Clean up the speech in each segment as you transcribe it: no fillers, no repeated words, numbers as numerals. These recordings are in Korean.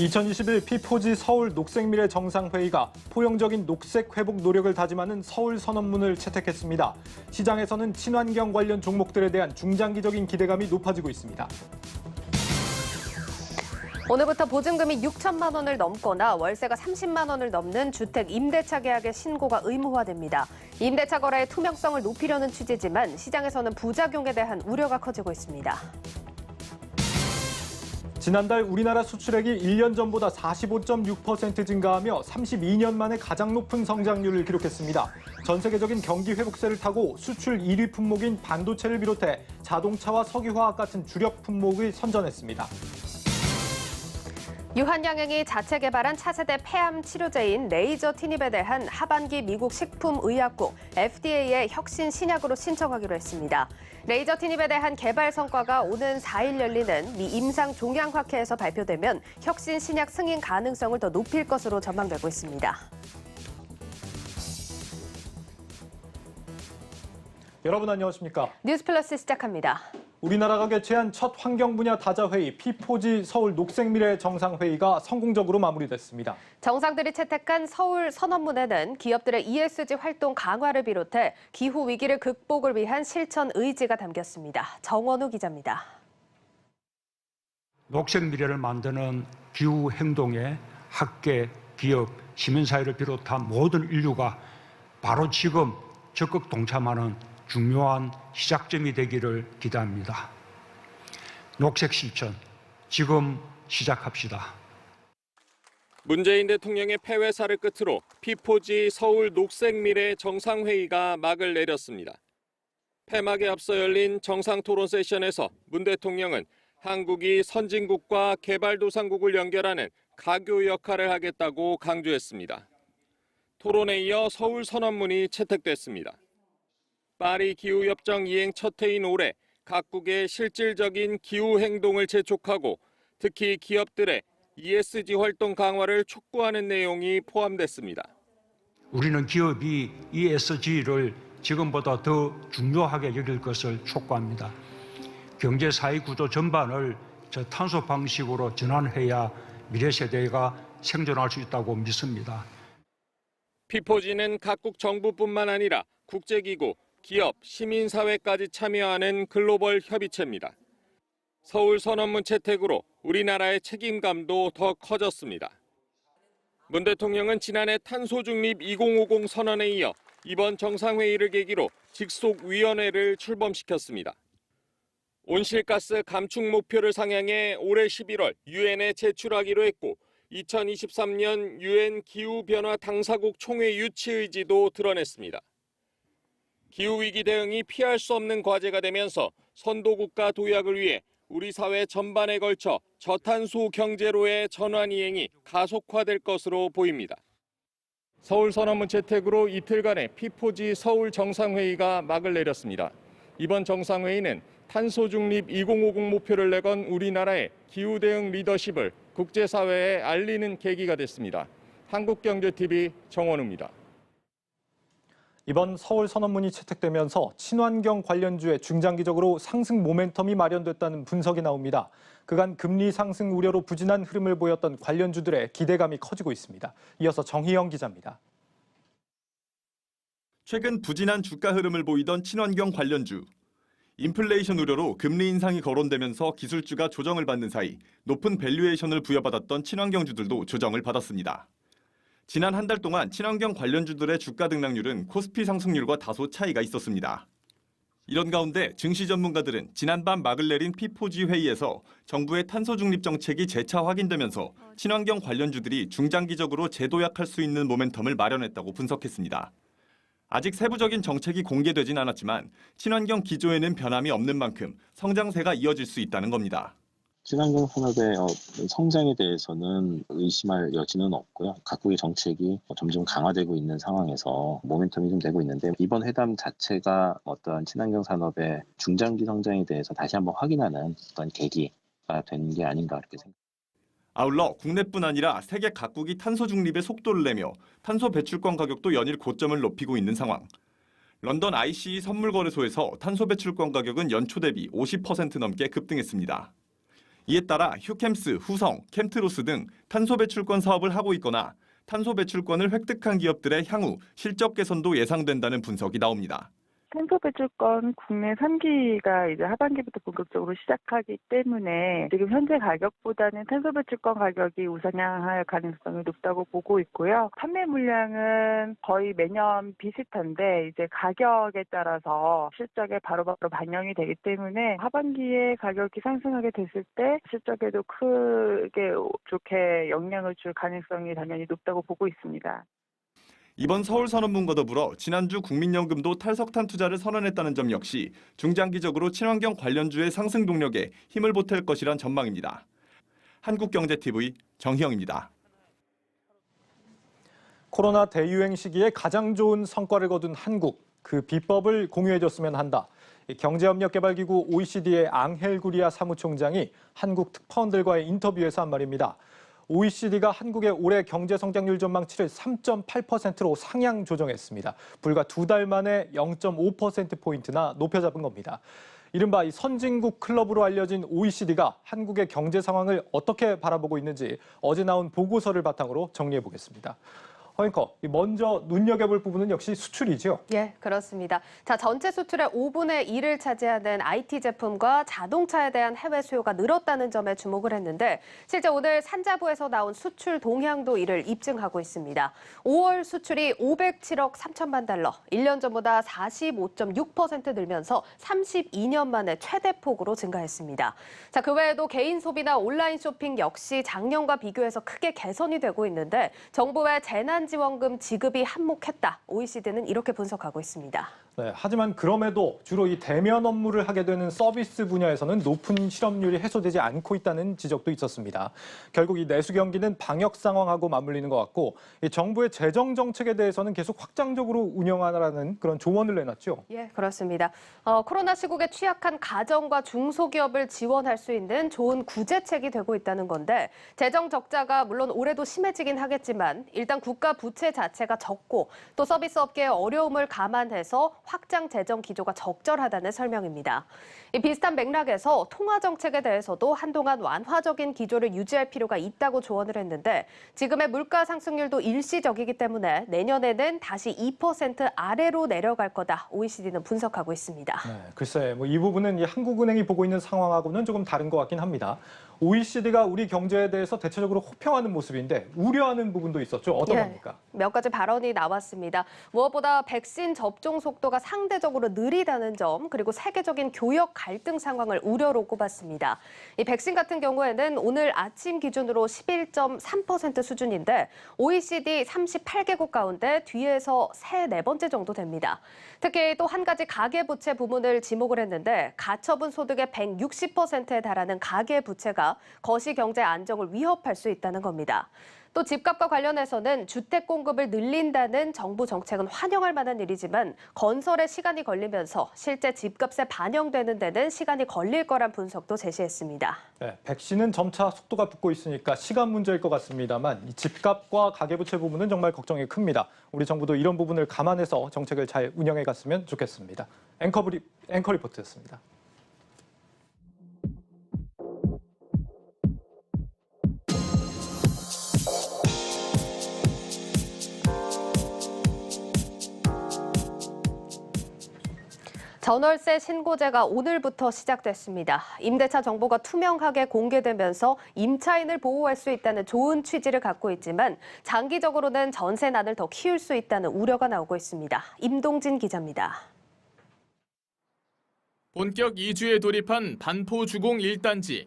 2021 P4G 서울 녹색미래 정상회의가 포용적인 녹색 회복 노력을 다짐하는 서울 선언문을 채택했습니다. 시장에서는 친환경 관련 종목들에 대한 중장기적인 기대감이 높아지고 있습니다. 오늘부터 보증금이 6천만 원을 넘거나 월세가 30만 원을 넘는 주택 임대차 계약의 신고가 의무화됩니다. 임대차 거래의 투명성을 높이려는 취지지만 시장에서는 부작용에 대한 우려가 커지고 있습니다. 지난달 우리나라 수출액이 1년 전보다 45.6% 증가하며 32년 만에 가장 높은 성장률을 기록했습니다. 전 세계적인 경기 회복세를 타고 수출 1위 품목인 반도체를 비롯해 자동차와 석유화학 같은 주력 품목이 선전했습니다. 유한양행이 자체 개발한 차세대 폐암 치료제인 레이저 티닙에 대한 하반기 미국 식품의약국 FDA의 혁신 신약으로 신청하기로 했습니다. 레이저 티닙에 대한 개발 성과가 오는 4일 열리는 미 임상종양학회에서 발표되면 혁신 신약 승인 가능성을 더 높일 것으로 전망되고 있습니다. 여러분 안녕하십니까? 뉴스플러스 시작합니다. 우리나라가 개최한 첫 환경 분야 다자회의 P4G 서울 녹색미래 정상회의가 성공적으로 마무리됐습니다. 정상들이 채택한 서울 선언문에는 기업들의 ESG 활동 강화를 비롯해 기후 위기를 극복을 위한 실천 의지가 담겼습니다. 정원우 기자입니다. 녹색 미래를 만드는 기후 행동에 학계, 기업, 시민사회를 비롯한 모든 인류가 바로 지금 적극 동참하는 중요한 시작점이 되기를 기대합니다. 녹색 실천, 지금 시작합시다. 문재인 대통령의 폐회사를 끝으로 P4G 서울 녹색미래 정상회의가 막을 내렸습니다. 폐막에 앞서 열린 정상토론 세션에서 문 대통령은 한국이 선진국과 개발도상국을 연결하는 가교 역할을 하겠다고 강조했습니다. 토론에 이어 서울 선언문이 채택됐습니다. 파리 기후협정 이행 첫 해인 올해 각국의 실질적인 기후 행동을 재촉하고 특히 기업들의 ESG 활동 강화를 촉구하는 내용이 포함됐습니다. 우리는 기업이 ESG를 지금보다 더 중요하게 여길 것을 촉구합니다. 경제 사회 구조 전반을 저탄소 방식으로 전환해야 미래 세대가 생존할 수 있다고 믿습니다. P4G는 각국 정부뿐만 아니라 국제기구, 기업, 시민사회까지 참여하는 글로벌 협의체입니다. 서울 선언문 채택으로 우리나라의 책임감도 더 커졌습니다. 문 대통령은 지난해 탄소중립 2050 선언에 이어 이번 정상회의를 계기로 직속위원회를 출범시켰습니다. 온실가스 감축 목표를 상향해 올해 11월 유엔에 제출하기로 했고 2023년 유엔 기후변화 당사국 총회 유치 의지도 드러냈습니다. 기후위기 대응이 피할 수 없는 과제가 되면서 선도국가 도약을 위해 우리 사회 전반에 걸쳐 저탄소 경제로의 전환 이행이 가속화될 것으로 보입니다. 서울 선언문 채택으로 이틀간의 P4G 서울 정상회의가 막을 내렸습니다. 이번 정상회의는 탄소 중립 2050 목표를 내건 우리나라의 기후 대응 리더십을 국제사회에 알리는 계기가 됐습니다. 한국경제TV 정원우입니다. 이번 서울 선언문이 채택되면서 친환경 관련주에 중장기적으로 상승 모멘텀이 마련됐다는 분석이 나옵니다. 그간 금리 상승 우려로 부진한 흐름을 보였던 관련주들의 기대감이 커지고 있습니다. 이어서 정희영 기자입니다. 최근 부진한 주가 흐름을 보이던 친환경 관련주. 인플레이션 우려로 금리 인상이 거론되면서 기술주가 조정을 받는 사이 높은 밸류에이션을 부여받았던 친환경주들도 조정을 받았습니다. 지난 한 달 동안 친환경 관련주들의 주가 등락률은 코스피 상승률과 다소 차이가 있었습니다. 이런 가운데 증시 전문가들은 지난밤 막을 내린 P4G 회의에서 정부의 탄소 중립 정책이 재차 확인되면서 친환경 관련주들이 중장기적으로 재도약할 수 있는 모멘텀을 마련했다고 분석했습니다. 아직 세부적인 정책이 공개되진 않았지만 친환경 기조에는 변함이 없는 만큼 성장세가 이어질 수 있다는 겁니다. 친환경 산업의 성장에 대해서는 의심할 여지는 없고요. 각국의 정책이 점점 강화되고 있는 상황에서 모멘텀이 좀 되고 있는데 이번 회담 자체가 어떠한 친환경 산업의 중장기 성장에 대해서 다시 한번 확인하는 어떤 계기가 된 게 아닌가 그렇게 생각합니다. 아울러 국내뿐 아니라 세계 각국이 탄소 중립에 속도를 내며 탄소 배출권 가격도 연일 고점을 높이고 있는 상황. 런던 ICE 선물거래소에서 탄소 배출권 가격은 연초 대비 50% 넘게 급등했습니다. 이에 따라 휴캠스, 후성, 캠트로스 등 탄소 배출권 사업을 하고 있거나 탄소 배출권을 획득한 기업들의 향후 실적 개선도 예상된다는 분석이 나옵니다. 탄소 배출권 국내 3기가 이제 하반기부터 본격적으로 시작하기 때문에 지금 현재 가격보다는 탄소 배출권 가격이 우상향할 가능성이 높다고 보고 있고요. 판매 물량은 거의 매년 비슷한데 이제 가격에 따라서 실적에 바로바로 반영이 되기 때문에 하반기에 가격이 상승하게 됐을 때 실적에도 크게 좋게 영향을 줄 가능성이 당연히 높다고 보고 있습니다. 이번 서울산업문과 더불어 지난주 국민연금도 탈석탄 투자를 선언했다는 점 역시 중장기적으로 친환경 관련주의 상승 동력에 힘을 보탤 것이란 전망입니다. 한국경제TV 정희영입니다. 코로나 대유행 시기에 가장 좋은 성과를 거둔 한국, 그 비법을 공유해줬으면 한다. 경제협력개발기구 OECD의 앙헬 구리아 사무총장이 한국 특파원들과의 인터뷰에서 한 말입니다. OECD가 한국의 올해 경제 성장률 전망치를 3.8%로 상향 조정했습니다. 불과 2달 만에 0.5%포인트나 높여 잡은 겁니다. 이른바 이 선진국 클럽으로 알려진 OECD가 한국의 경제 상황을 어떻게 바라보고 있는지 어제 나온 보고서를 바탕으로 정리해 보겠습니다. 앵커, 먼저 눈여겨볼 부분은 역시 수출이죠? 예, 그렇습니다. 자, 전체 수출의 5분의 1을 차지하는 IT 제품과 자동차에 대한 해외 수요가 늘었다는 점에 주목을 했는데 실제 오늘 산자부에서 나온 수출 동향도 이를 입증하고 있습니다. 5월 수출이 507억 3천만 달러, 1년 전보다 45.6% 늘면서 32년 만에 최대폭으로 증가했습니다. 자, 그 외에도 개인 소비나 온라인 쇼핑 역시 작년과 비교해서 크게 개선이 되고 있는데 정부의 재난지원금 지급이 한몫했다. OECD는 이렇게 분석하고 있습니다. 네, 하지만 그럼에도 주로 이 대면 업무를 하게 되는 서비스 분야에서는 높은 실업률이 해소되지 않고 있다는 지적도 있었습니다. 결국 이 내수 경기는 방역 상황하고 맞물리는 것 같고 이 정부의 재정 정책에 대해서는 계속 확장적으로 운영하라는 그런 조언을 내놨죠. 예, 그렇습니다. 코로나 시국에 취약한 가정과 중소기업을 지원할 수 있는 좋은 구제책이 되고 있다는 건데 재정 적자가 물론 올해도 심해지긴 하겠지만 일단 국가 부채 자체가 적고 또 서비스 업계의 어려움을 감안해서 확장 재정 기조가 적절하다는 설명입니다. 이 비슷한 맥락에서 통화 정책에 대해서도 한동안 완화적인 기조를 유지할 필요가 있다고 조언을 했는데 지금의 물가 상승률도 일시적이기 때문에 내년에는 다시 2% 아래로 내려갈 거다. OECD는 분석하고 있습니다. 네, 글쎄, 이 부분은 이 한국은행이 보고 있는 상황하고는 조금 다른 것 같긴 합니다. OECD가 우리 경제에 대해서 대체적으로 호평하는 모습인데 우려하는 부분도 있었죠. 어떤 겁니까? 몇 가지 발언이 나왔습니다. 무엇보다 백신 접종 속도가 상대적으로 느리다는 점, 그리고 세계적인 교역 갈등 상황을 우려로 꼽았습니다. 이 백신 같은 경우에는 오늘 아침 기준으로 11.3% 수준인데 OECD 38개국 가운데 뒤에서 3, 4번째 정도 됩니다. 특히 또 한 가지 가계부채 부문을 지목을 했는데 가처분 소득의 160%에 달하는 가계부채가 거시경제 안정을 위협할 수 있다는 겁니다. 또 집값과 관련해서는 주택 공급을 늘린다는 정부 정책은 환영할 만한 일이지만 건설에 시간이 걸리면서 실제 집값에 반영되는 데는 시간이 걸릴 거란 분석도 제시했습니다. 네, 백신은 점차 속도가 붙고 있으니까 시간 문제일 것 같습니다만 이 집값과 가계부채 부분은 정말 걱정이 큽니다. 우리 정부도 이런 부분을 감안해서 정책을 잘 운영해 갔으면 좋겠습니다. 앵커 리포트였습니다. 전월세 신고제가 오늘부터 시작됐습니다. 임대차 정보가 투명하게 공개되면서 임차인을 보호할 수 있다는 좋은 취지를 갖고 있지만 장기적으로는 전세난을 더 키울 수 있다는 우려가 나오고 있습니다. 임동진 기자입니다. 본격 이주에 돌입한 반포주공 1단지.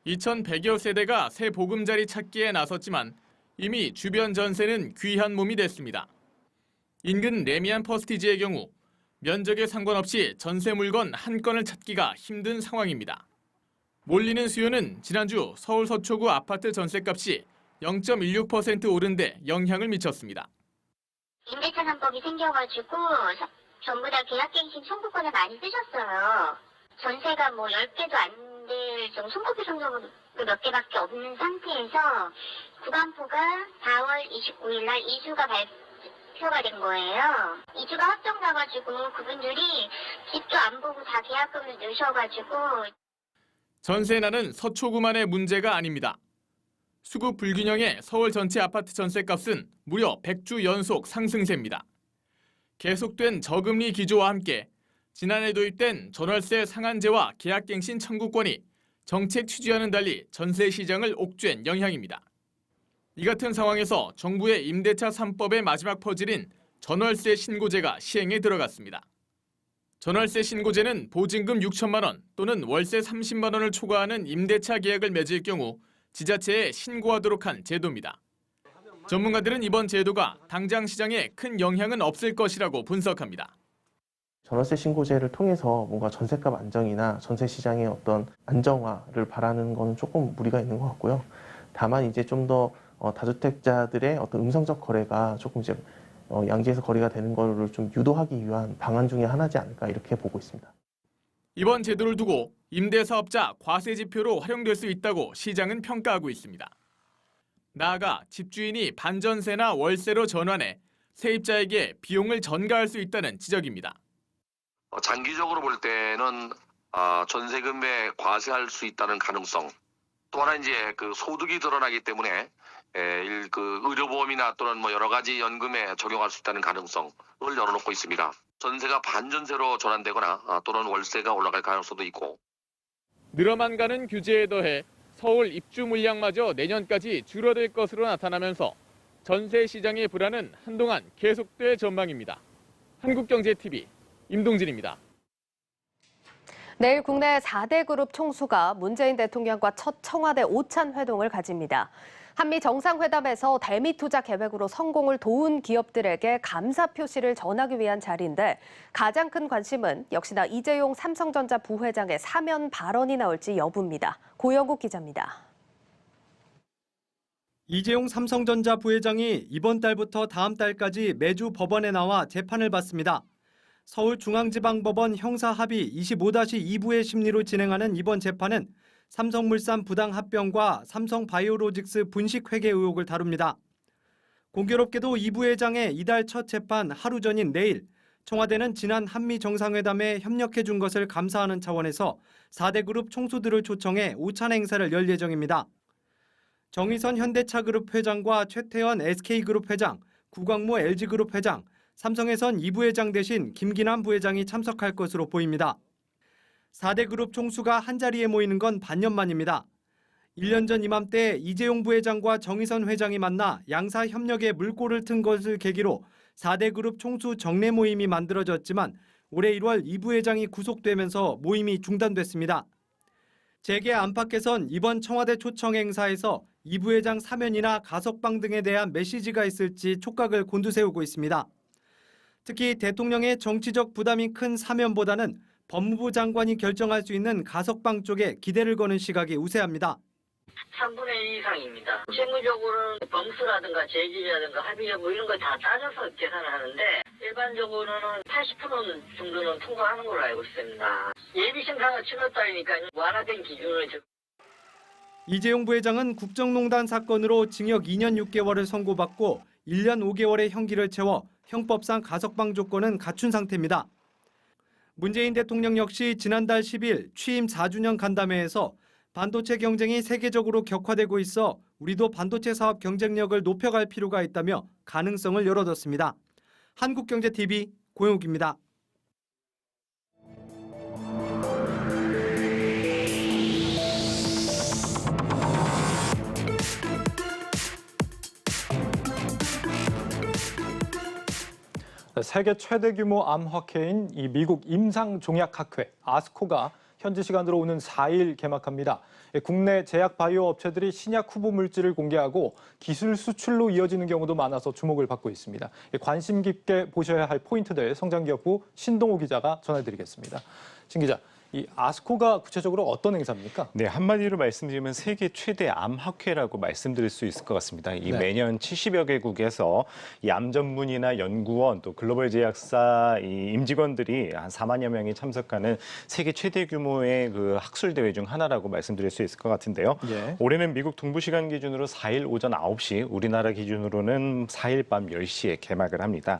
2,100여 세대가 새 보금자리 찾기에 나섰지만 이미 주변 전세는 귀한 몸이 됐습니다. 인근 레미안 퍼스티지의 경우 면적에 상관없이 전세 물건 한 건을 찾기가 힘든 상황입니다. 몰리는 수요는 지난주 서울 서초구 아파트 전세값이 0.16% 오른 데 영향을 미쳤습니다. 임대차 3법이 생겨가지고 전부 다 계약갱신 청구권을 많이 쓰셨어요. 전세가 10개도 안 될 정도, 손꼽히 정도로 몇 개밖에 없는 상태에서 구간포가 4월 29일 날 이주가 발표가 된 거예요. 이주가 확정 나가지고 그분들이 집도 안 보고 다 계약금을 넣으셔가지고. 전세난은 서초구만의 문제가 아닙니다. 수급 불균형의 서울 전체 아파트 전세값은 무려 100주 연속 상승세입니다. 계속된 저금리 기조와 함께 지난해 도입된 전월세 상한제와 계약갱신 청구권이 정책 취지와는 달리 전세 시장을 옥죄한 영향입니다. 이 같은 상황에서 정부의 임대차 3법의 마지막 퍼즐인 전월세 신고제가 시행에 들어갔습니다. 전월세 신고제는 보증금 6천만 원 또는 월세 30만 원을 초과하는 임대차 계약을 맺을 경우 지자체에 신고하도록 한 제도입니다. 전문가들은 이번 제도가 당장 시장에 큰 영향은 없을 것이라고 분석합니다. 전월세 신고제를 통해서 뭔가 전세값 안정이나 전세 시장의 어떤 안정화를 바라는 것은 조금 무리가 있는 것 같고요. 다만 이제 좀 더 다주택자들의 어떤 음성적 거래가 조금 이제 양지에서 거래가 되는 것을 좀 유도하기 위한 방안 중에 하나지 않을까 이렇게 보고 있습니다. 이번 제도를 두고 임대사업자 과세 지표로 활용될 수 있다고 시장은 평가하고 있습니다. 나아가 집주인이 반전세나 월세로 전환해 세입자에게 비용을 전가할 수 있다는 지적입니다. 장기적으로 볼 때는 전세금에 과세할 수 있다는 가능성, 또 하나 이제 그 소득이 드러나기 때문에 그 의료보험이나 또는 뭐 여러 가지 연금에 적용할 수 있다는 가능성을 열어놓고 있습니다. 전세가 반전세로 전환되거나 또는 월세가 올라갈 가능성도 있고. 늘어만 가는 규제에 더해 서울 입주 물량마저 내년까지 줄어들 것으로 나타나면서 전세 시장의 불안은 한동안 계속될 전망입니다. 한국경제TV 임동진입니다. 내일 국내 4대 그룹 총수가 문재인 대통령과 첫 청와대 오찬 회동을 가집니다. 한미 정상회담에서 대미 투자 계획으로 성공을 도운 기업들에게 감사 표시를 전하기 위한 자리인데 가장 큰 관심은 역시나 이재용 삼성전자 부회장의 사면 발언이 나올지 여부입니다. 고영국 기자입니다. 이재용 삼성전자 부회장이 이번 달부터 다음 달까지 매주 법원에 나와 재판을 받습니다. 서울중앙지방법원 형사합의 25-2부의 심리로 진행하는 이번 재판은 삼성물산 부당 합병과 삼성바이오로직스 분식회계 의혹을 다룹니다. 공교롭게도 이 부회장의 이달 첫 재판 하루 전인 내일 청와대는 지난 한미 정상회담에 협력해 준 것을 감사하는 차원에서 4대 그룹 총수들을 초청해 오찬 행사를 열 예정입니다. 정의선 현대차그룹 회장과 최태원 SK그룹 회장, 구광모 LG그룹 회장, 삼성에선 이 부회장 대신 김기남 부회장이 참석할 것으로 보입니다. 4대 그룹 총수가 한자리에 모이는 건 반년 만입니다. 1년 전 이맘때 이재용 부회장과 정의선 회장이 만나 양사 협력에 물꼬를 튼 것을 계기로 4대 그룹 총수 정례 모임이 만들어졌지만 올해 1월 이 부회장이 구속되면서 모임이 중단됐습니다. 재계 안팎에선 이번 청와대 초청 행사에서 이 부회장 사면이나 가석방 등에 대한 메시지가 있을지 촉각을 곤두세우고 있습니다. 특히 대통령의 정치적 부담이 큰 사면보다는 법무부 장관이 결정할 수 있는 가석방 쪽에 기대를 거는 시각이 우세합니다. 3분의 1 이상입니다. 실무적으로는 범수라든가 재질이라든가 합의력 뭐 이런 거 다 따져서 계산을 하는데 일반적으로는 80% 정도는 통과하는 걸로 알고 있습니다. 예비 심사가 7월 달이니까 완화된 기준으로 이재용 부회장은 국정농단 사건으로 징역 2년 6개월을 선고받고 1년 5개월의 형기를 채워 형법상 가석방 조건은 갖춘 상태입니다. 문재인 대통령 역시 지난달 10일 취임 4주년 간담회에서 반도체 경쟁이 세계적으로 격화되고 있어 우리도 반도체 사업 경쟁력을 높여갈 필요가 있다며 가능성을 열어뒀습니다. 한국경제TV 고영욱입니다. 세계 최대 규모 암학회인 이 미국 임상종약학회 아스코가 현지 시간으로 오는 4일 개막합니다. 국내 제약 바이오 업체들이 신약 후보 물질을 공개하고 기술 수출로 이어지는 경우도 많아서 주목을 받고 있습니다. 관심 깊게 보셔야 할 포인트들 성장기업부 신동호 기자가 전해드리겠습니다. 신 기자, 이 아스코가 구체적으로 어떤 행사입니까? 네, 한마디로 말씀드리면 세계 최대 암학회라고 말씀드릴 수 있을 것 같습니다. 이 매년 70여 개국에서 이 암 전문의나 연구원 또 글로벌 제약사 이 임직원들이 한 4만여 명이 참석하는 세계 최대 규모의 그 학술 대회 중 하나라고 말씀드릴 수 있을 것 같은데요. 올해는 미국 동부 시간 기준으로 4일 오전 9시, 우리나라 기준으로는 4일 밤 10시에 개막을 합니다.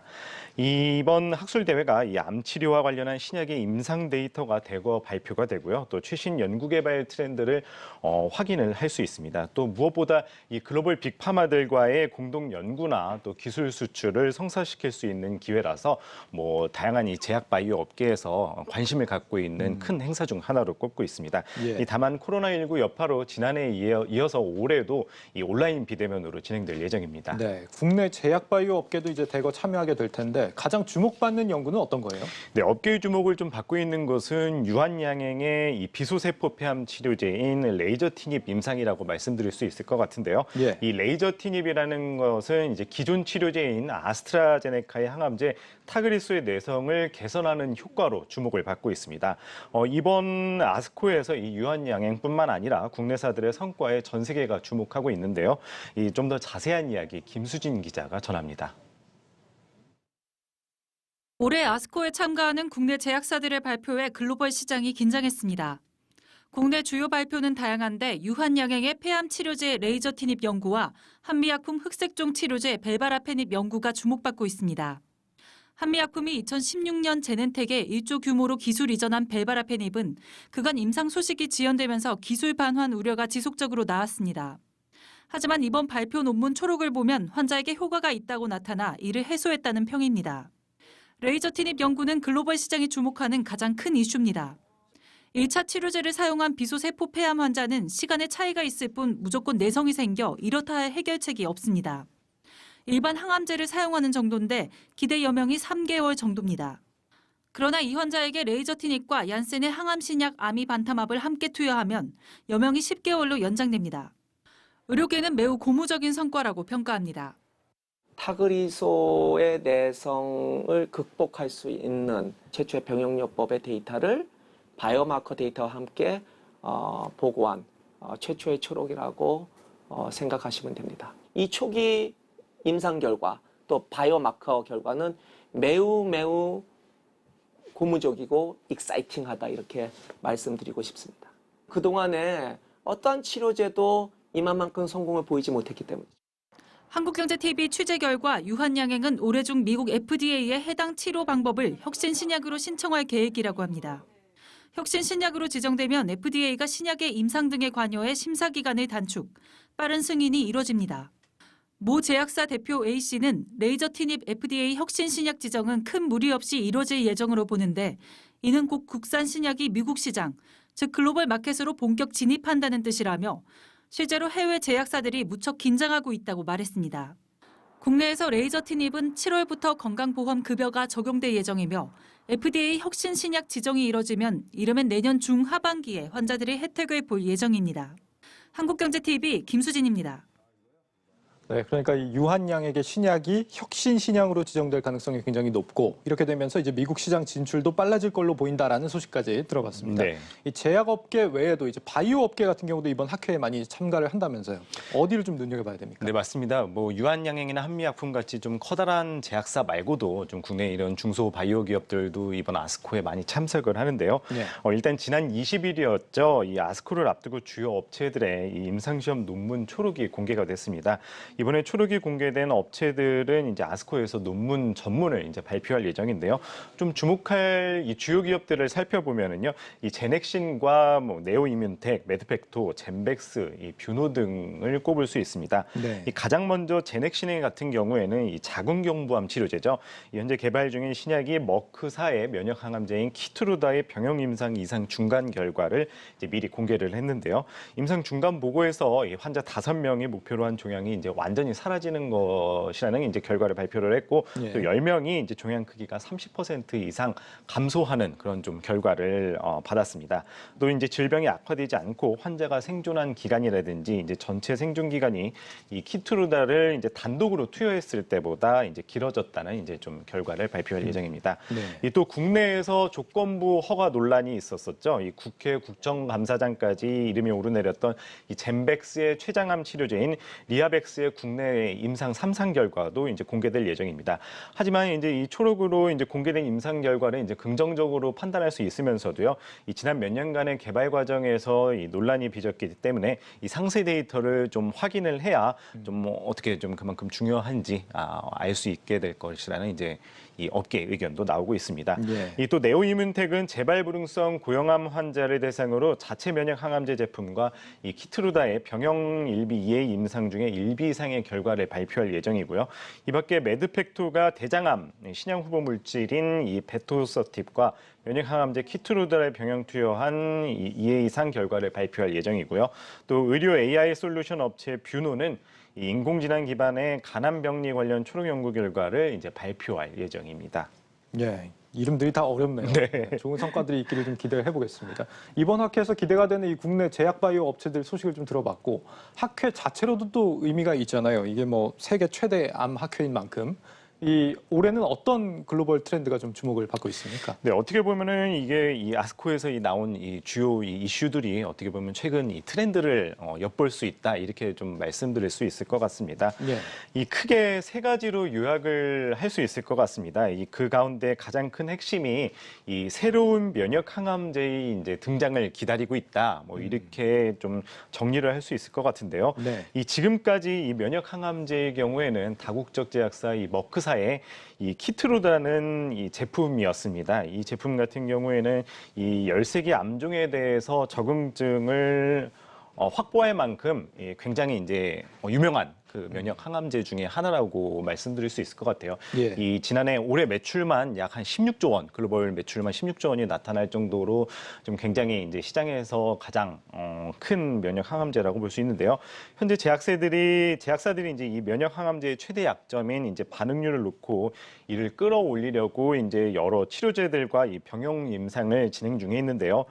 이번 학술 대회가 이 암 치료와 관련한 신약의 임상 데이터가 대거 발표가 되고요. 또 최신 연구개발 트렌드를 확인을 할 수 있습니다. 또 무엇보다 이 글로벌 빅파마들과의 공동 연구나 또 기술 수출을 성사시킬 수 있는 기회라서 뭐 다양한 이 제약 바이오 업계에서 관심을 갖고 있는 큰 행사 중 하나로 꼽고 있습니다. 예. 다만 코로나19 여파로 지난해에 이어서 올해도 이 온라인 비대면으로 진행될 예정입니다. 네, 국내 제약 바이오 업계도 이제 대거 참여하게 될 텐데 가장 주목받는 연구는 어떤 거예요? 네, 업계의 주목을 좀 받고 있는 것은 유한양행의 이 비소세포 폐암 치료제인 레이저 티닙 임상이라고 말씀드릴 수 있을 것 같은데요. 예. 이 레이저 티닙이라는 것은 이제 기존 치료제인 아스트라제네카의 항암제 타그리소의 내성을 개선하는 효과로 주목을 받고 있습니다. 이번 아스코에서 이 유한양행뿐만 아니라 국내사들의 성과에 전 세계가 주목하고 있는데요. 좀 더 자세한 이야기 김수진 기자가 전합니다. 올해 아스코에 참가하는 국내 제약사들의 발표에 글로벌 시장이 긴장했습니다. 국내 주요 발표는 다양한데 유한양행의 폐암 치료제 레이저 티닙 연구와 한미약품 흑색종 치료제 벨바라페닙 연구가 주목받고 있습니다. 한미약품이 2016년 제넨텍에 1조 규모로 기술 이전한 벨바라페닙은 그간 임상 소식이 지연되면서 기술 반환 우려가 지속적으로 나왔습니다. 하지만 이번 발표 논문 초록을 보면 환자에게 효과가 있다고 나타나 이를 해소했다는 평입니다. 레이저 티닙 연구는 글로벌 시장이 주목하는 가장 큰 이슈입니다. 1차 치료제를 사용한 비소세포 폐암 환자는 시간의 차이가 있을 뿐 무조건 내성이 생겨 이렇다 할 해결책이 없습니다. 일반 항암제를 사용하는 정도인데 기대 여명이 3개월 정도입니다. 그러나 이 환자에게 레이저 티닙과 얀센의 항암 신약 아미반타맙을 함께 투여하면 여명이 10개월로 연장됩니다. 의료계는 매우 고무적인 성과라고 평가합니다. 타그리소의 내성을 극복할 수 있는 최초의 병역요법의 데이터를 바이오마커 데이터와 함께 보고한 최초의 초록이라고 생각하시면 됩니다. 이 초기 임상 결과 또 바이오마커 결과는 매우 고무적이고 익사이팅하다 이렇게 말씀드리고 싶습니다. 그동안에 어떠한 치료제도 이만큼 성공을 보이지 못했기 때문이죠. 한국경제TV 취재 결과 유한양행은 올해 중 미국 FDA에 해당 치료 방법을 혁신 신약으로 신청할 계획이라고 합니다. 혁신 신약으로 지정되면 FDA가 신약의 임상 등에 관여해 심사 기간을 단축, 빠른 승인이 이뤄집니다. 모 제약사 대표 A씨는 레이저 티닙 FDA 혁신 신약 지정은 큰 무리 없이 이뤄질 예정으로 보는데 이는 곧 국산 신약이 미국 시장, 즉 글로벌 마켓으로 본격 진입한다는 뜻이라며 실제로 해외 제약사들이 무척 긴장하고 있다고 말했습니다. 국내에서 레이저 티닙은 7월부터 건강보험 급여가 적용될 예정이며 FDA 혁신 신약 지정이 이뤄지면 이르면 내년 중하반기에 환자들의 혜택을 볼 예정입니다. 한국경제TV 김수진입니다. 네, 그러니까 이 유한양에게 신약이 혁신 신약으로 지정될 가능성이 굉장히 높고 이렇게 되면서 이제 미국 시장 진출도 빨라질 걸로 보인다라는 소식까지 들어봤습니다. 네. 이 제약업계 외에도 이제 바이오업계 같은 경우도 이번 학회에 많이 참가를 한다면서요. 어디를 좀 눈여겨봐야 됩니까? 네, 맞습니다. 뭐 유한양행이나 한미약품 같이 좀 커다란 제약사 말고도 좀 국내 이런 중소 바이오 기업들도 이번 아스코에 많이 참석을 하는데요. 네. 일단 지난 20일이었죠. 이 아스코를 앞두고 주요 업체들의 이 임상시험 논문 초록이 공개가 됐습니다. 이번에 초록이 공개된 업체들은 이제 아스코에서 논문 전문을 이제 발표할 예정인데요. 좀 주목할 이 주요 기업들을 살펴보면은요, 이 제넥신과 뭐 네오이뮨텍, 메드팩토, 젠백스, 이 뷰노 등을 꼽을 수 있습니다. 네. 이 가장 먼저 제넥신 같은 경우에는 이 자궁경부암 치료제죠. 현재 개발 중인 신약이 머크사의 면역 항암제인 키트루다의 병용 임상 이상 중간 결과를 이제 미리 공개를 했는데요. 임상 중간 보고에서 이 환자 5명이 목표로 한 종양이 이제 완전히 사라지는 것이라는 이제 결과를 발표를 했고 또 10명이 이제 종양 크기가 30% 이상 감소하는 그런 좀 결과를 받았습니다. 또 이제 질병이 악화되지 않고 환자가 생존한 기간이라든지 이제 전체 생존 기간이 이 키트루다를 이제 단독으로 투여했을 때보다 이제 길어졌다는 이제 좀 결과를 발표할 예정입니다. 네. 또 국내에서 조건부 허가 논란이 있었었죠. 이 국회 국정감사장까지 이름이 오르내렸던 이 젠백스의 췌장암 치료제인 리아벡스의 국내 임상 3상 결과도 이제 공개될 예정입니다. 하지만 이제 이 초록으로 이제 공개된 임상 결과를 이제 긍정적으로 판단할 수 있으면서도요, 이 지난 몇 년간의 개발 과정에서 이 논란이 빚었기 때문에 이 상세 데이터를 좀 확인을 해야 좀 뭐 어떻게 좀 그만큼 중요한지 알 수 있게 될 것이라는 이제 이 업계 의견도 나오고 있습니다. 예. 이 또 네오이문텍은 재발불응성 고형암 환자를 대상으로 자체 면역 항암제 제품과 이 키트루다의 병영 1비 2A 임상 중에 1비 이상의 결과를 발표할 예정이고요. 이 밖에 매드팩토가 대장암 신약 후보 물질인 이 베토서팁과 면역 항암제 키트루다를 병영 투여한 2A 이상 결과를 발표할 예정이고요. 또 의료 AI 솔루션 업체 뷰노는 이 인공지능 기반의 간암병리 관련 초록 연구 결과를 이제 발표할 예정입니다. 예, 이름들이 다 어렵네요. 네. 좋은 성과들이 있기를 좀 기대를 해보겠습니다. 이번 학회에서 기대가 되는 이 국내 제약바이오 업체들 소식을 좀 들어봤고 학회 자체로도 또 의미가 있잖아요. 이게 뭐 세계 최대 암 학회인 만큼 이 올해는 어떤 글로벌 트렌드가 좀 주목을 받고 있습니까? 네, 어떻게 보면은 이게 이 아스코에서 나온 이 주요 이 이슈들이 어떻게 보면 최근 이 트렌드를 엿볼 수 있다 이렇게 좀 말씀드릴 수 있을 것 같습니다. 예. 이 크게 세 가지로 요약을 할 수 있을 것 같습니다. 이 그 가운데 가장 큰 핵심이 이 새로운 면역 항암제의 이제 등장을 기다리고 있다. 뭐 이렇게 좀 정리를 할 수 있을 것 같은데요. 네. 이 지금까지 이 면역 항암제의 경우에는 다국적 제약사 이 머크사의 이 키트루다는 이 제품이었습니다. 이 제품 같은 경우에는 이 13개 암종에 대해서 적응증을 확보할 만큼 굉장히 이제 유명한 그 면역 항암제 중에 하나라고 말씀드릴 수 있을 것 같아요. 예. 이 지난해 올해 매출만 약 한 16조 원, 글로벌 매출만 16조 원이 나타날 정도로 좀 굉장히 이제 시장에서 가장 큰 면역 항암제라고 볼 수 있는데요. 현재 제약사들이 이제 이 면역 항암제의 최대 약점인 이제 반응률을 놓고 이를 끌어올리려고 이제 여러 치료제들과 이 병용 임상을 진행 중에 있는데요.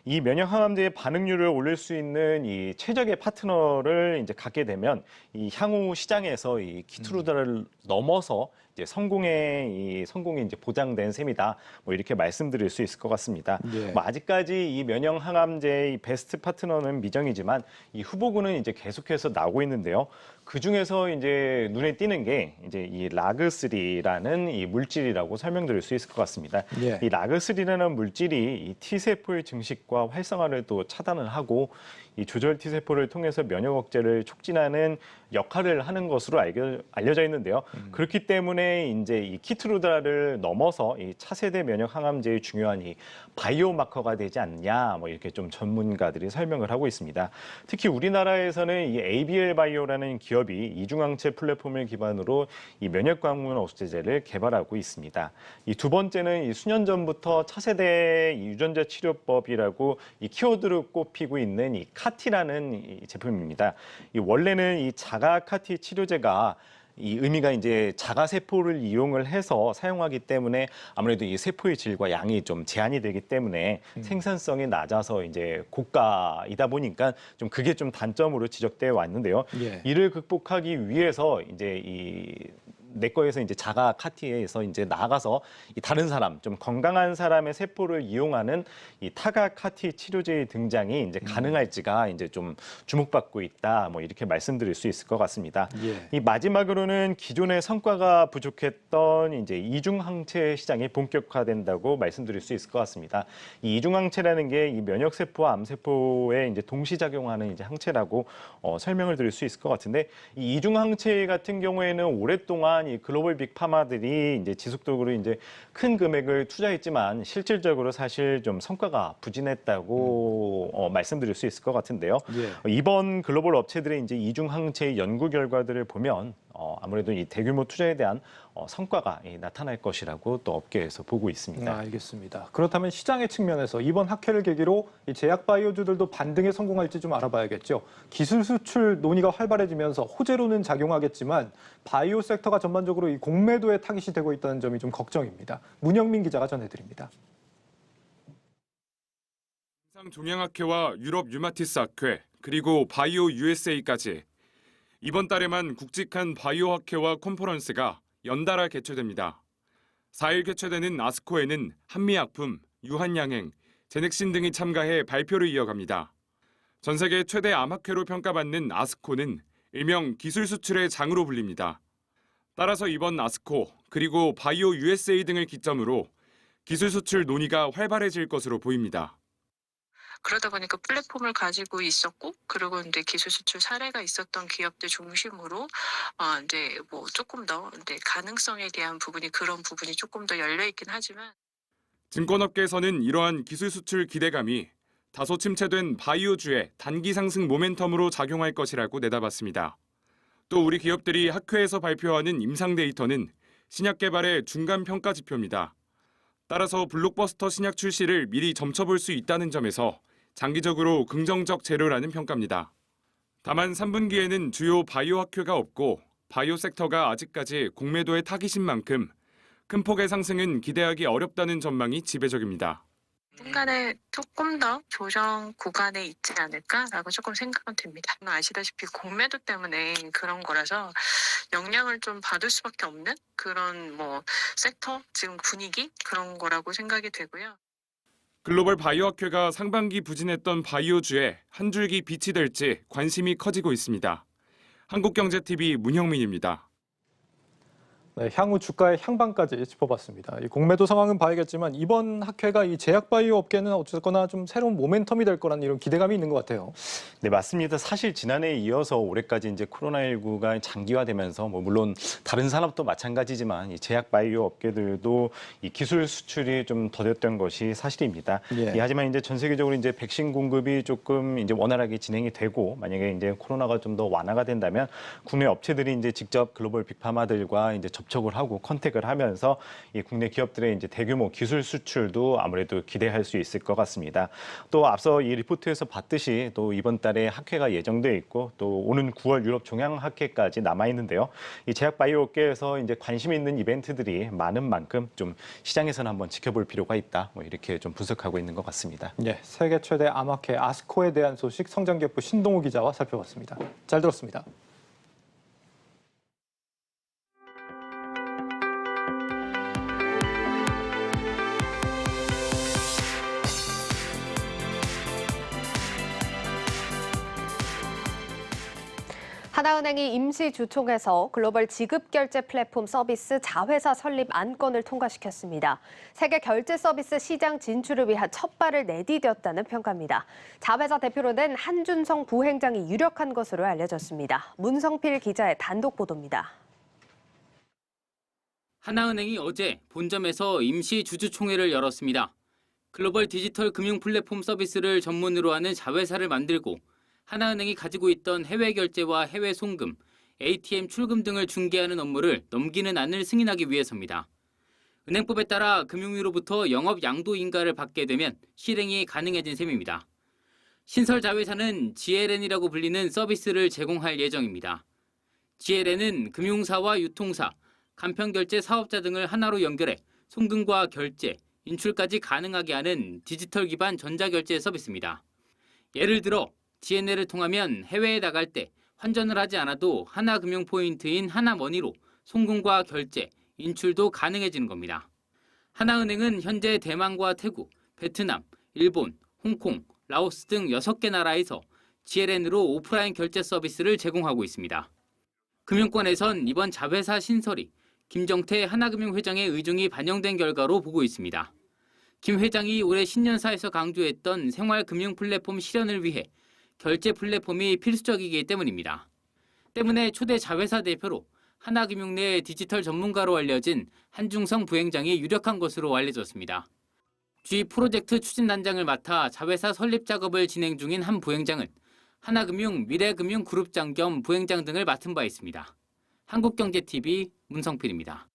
이 면역 항암제의 반응률을 올릴 수 있는 이 최적의 파트너를 이제 갖게 되면 이 향후 시장에서 이 키트루다를 넘어서 이제 성공이 이제 보장된 셈이다. 뭐 이렇게 말씀드릴 수 있을 것 같습니다. 예. 뭐 아직까지 이 면역 항암제의 베스트 파트너는 미정이지만 이 후보군은 이제 계속해서 나오고 있는데요. 그 중에서 이제 눈에 띄는 게 이제 이 라그3라는 이 물질이라고 설명드릴 수 있을 것 같습니다. 예. 이 라그3라는 물질이 이 T세포의 증식과 활성화를 또 차단을 하고 이 조절 T세포를 통해서 면역 억제를 촉진하는 역할을 하는 것으로 알려져 있는데요. 그렇기 때문에 이제 이 키트루다를 넘어서 이 차세대 면역 항암제의 중요한 이 바이오마커가 되지 않냐, 뭐 이렇게 좀 전문가들이 설명을 하고 있습니다. 특히 우리나라에서는 이 ABL 바이오라는 기업이 이중항체 플랫폼을 기반으로 이 면역 광문 억제제를 개발하고 있습니다. 이 두 번째는 이 수년 전부터 차세대 이 유전자 치료법이라고 이 키워드로 꼽히고 있는 이 카티라는 이 제품입니다. 이 원래는 이 자가 카티 치료제가 이 의미가 이제 자가세포를 이용을 해서 사용하기 때문에 아무래도 이 세포의 질과 양이 좀 제한이 되기 때문에 생산성이 낮아서 이제 고가이다 보니까 좀 그게 좀 단점으로 지적되어 왔는데요. 예. 이를 극복하기 위해서 이제 내과에서 이제 자가 카티에서 이제 나가서 이 다른 사람, 좀 건강한 사람의 세포를 이용하는 이 타가 카티 치료제의 등장이 이제 가능할지가 이제 좀 주목받고 있다. 뭐 이렇게 말씀드릴 수 있을 것 같습니다. 예. 이 마지막으로는 기존의 성과가 부족했던 이제 이중항체 시장이 본격화된다고 말씀드릴 수 있을 것 같습니다. 이 이중항체라는 게 이 면역세포와 암세포에 이제 동시작용하는 이제 항체라고 설명을 드릴 수 있을 것 같은데 이 이중항체 같은 경우에는 오랫동안 이 글로벌 빅파마들이 이제 지속적으로 이제 큰 금액을 투자했지만 실질적으로 사실 좀 성과가 부진했다고 말씀드릴 수 있을 것 같은데요. 예. 이번 글로벌 업체들의 이제 이중항체 연구 결과들을 보면 아무래도 이 대규모 투자에 대한 성과가 나타날 것이라고 또 업계에서 보고 있습니다. 알겠습니다. 그렇다면 시장의 측면에서 이번 학회를 계기로 이 제약 바이오주들도 반등에 성공할지 좀 알아봐야겠죠. 기술 수출 논의가 활발해지면서 호재로는 작용하겠지만 바이오 섹터가 전반적으로 이 공매도에 타깃이 되고 있다는 점이 좀 걱정입니다. 문영민 기자가 전해드립니다. 종양학회와 유럽 유마티스 학회 그리고 바이오 USA까지 이번 달에만 굵직한 바이오 학회와 컨퍼런스가 연달아 개최됩니다. 4일 개최되는 아스코에는 한미약품, 유한양행, 제넥신 등이 참가해 발표를 이어갑니다. 전 세계 최대 암학회로 평가받는 아스코는 일명 기술 수출의 장으로 불립니다. 따라서 이번 아스코 그리고 바이오 USA 등을 기점으로 기술 수출 논의가 활발해질 것으로 보입니다. 그러다 보니까 플랫폼을 가지고 있었고, 그리고 이제 기술 수출 사례가 있었던 기업들 중심으로 이제 뭐 조금 더 이제 가능성에 대한 부분이 그런 부분이 조금 더 열려 있긴 하지만. 증권업계에서는 이러한 기술 수출 기대감이 다소 침체된 바이오주의 단기 상승 모멘텀으로 작용할 것이라고 내다봤습니다. 또 우리 기업들이 학회에서 발표하는 임상 데이터는 신약 개발의 중간 평가 지표입니다. 따라서 블록버스터 신약 출시를 미리 점쳐볼 수 있다는 점에서 장기적으로 긍정적 재료라는 평가입니다. 다만 3분기에는 주요 바이오 학회가 없고 바이오 섹터가 아직까지 공매도에 타깃인 만큼 큰 폭의 상승은 기대하기 어렵다는 전망이 지배적입니다. 순간에 조금 더 조정 구간에 있지 않을까라고 조금 생각은 됩니다. 아시다시피 공매도 때문에 그런 거라서 영향을 좀 받을 수밖에 없는 그런 뭐 섹터 지금 분위기 그런 거라고 생각이 되고요. 글로벌 바이오 학회가 상반기 부진했던 바이오주에 한 줄기 빛이 될지 관심이 커지고 있습니다. 한국경제TV 문형민입니다. 네, 향후 주가의 향방까지 짚어봤습니다. 이 공매도 상황은 봐야겠지만 이번 학회가 이 제약 바이오 업계는 어쨌거나 좀 새로운 모멘텀이 될 거라는 이런 기대감이 있는 것 같아요. 네, 맞습니다. 사실 지난해에 이어서 올해까지 이제 코로나19가 장기화되면서 물론 다른 산업도 마찬가지지만 이 제약 바이오 업계들도 이 기술 수출이 좀 더뎠던 것이 사실입니다. 예. 하지만 이제 전 세계적으로 이제 백신 공급이 조금 이제 원활하게 진행이 되고 만약에 이제 코로나가 좀 더 완화가 된다면 국내 업체들이 이제 직접 글로벌 빅파마들과 이제 접촉을 하고 컨택을 하면서 이 국내 기업들의 이제 대규모 기술 수출도 아무래도 기대할 수 있을 것 같습니다. 또 앞서 이 리포트에서 봤듯이 또 이번 달에 학회가 예정돼 있고 또 오는 9월 유럽 종양 학회까지 남아 있는데요. 이 제약 바이오 업계에서 이제 관심 있는 이벤트들이 많은 만큼 좀 시장에서는 한번 지켜볼 필요가 있다. 이렇게 좀 분석하고 있는 것 같습니다. 예, 세계 최대 암학회 아스코에 대한 소식 성장기업부 신동호 기자와 살펴봤습니다. 잘 들었습니다. 하나은행이 임시주총에서 글로벌 지급결제 플랫폼 서비스 자회사 설립 안건을 통과시켰습니다. 세계 결제 서비스 시장 진출을 위한 첫 발을 내디뎠다는 평가입니다. 자회사 대표로 된 한준성 부행장이 유력한 것으로 알려졌습니다. 문성필 기자의 단독 보도입니다. 하나은행이 어제 본점에서 임시주주총회를 열었습니다. 글로벌 디지털 금융 플랫폼 서비스를 전문으로 하는 자회사를 만들고 하나은행이 가지고 있던 해외 결제와 해외 송금, ATM 출금 등을 중개하는 업무를 넘기는 안을 승인하기 위해서입니다. 은행법에 따라 금융위로부터 영업 양도 인가를 받게 되면 실행이 가능해진 셈입니다. 신설 자회사는 GLN이라고 불리는 서비스를 제공할 예정입니다. GLN은 금융사와 유통사, 간편결제 사업자 등을 하나로 연결해 송금과 결제, 인출까지 가능하게 하는 디지털 기반 전자결제 서비스입니다. 예를 들어 GNL을 통하면 해외에 나갈 때 환전을 하지 않아도 하나금융 포인트인 하나머니로 송금과 결제, 인출도 가능해지는 겁니다. 하나은행은 현재 대만과 태국, 베트남, 일본, 홍콩, 라오스 등 6개 나라에서 GLN으로 오프라인 결제 서비스를 제공하고 있습니다. 금융권에선 이번 자회사 신설이 김정태 하나금융 회장의 의중이 반영된 결과로 보고 있습니다. 김 회장이 올해 신년사에서 강조했던 생활금융 플랫폼 실현을 위해 결제 플랫폼이 필수적이기 때문입니다. 때문에 초대 자회사 대표로 하나금융 내 디지털 전문가로 알려진 한중성 부행장이 유력한 것으로 알려졌습니다. G 프로젝트 추진단장을 맡아 자회사 설립 작업을 진행 중인 한 부행장은 하나금융 미래금융 그룹장 겸 부행장 등을 맡은 바 있습니다. 한국경제TV 문성필입니다.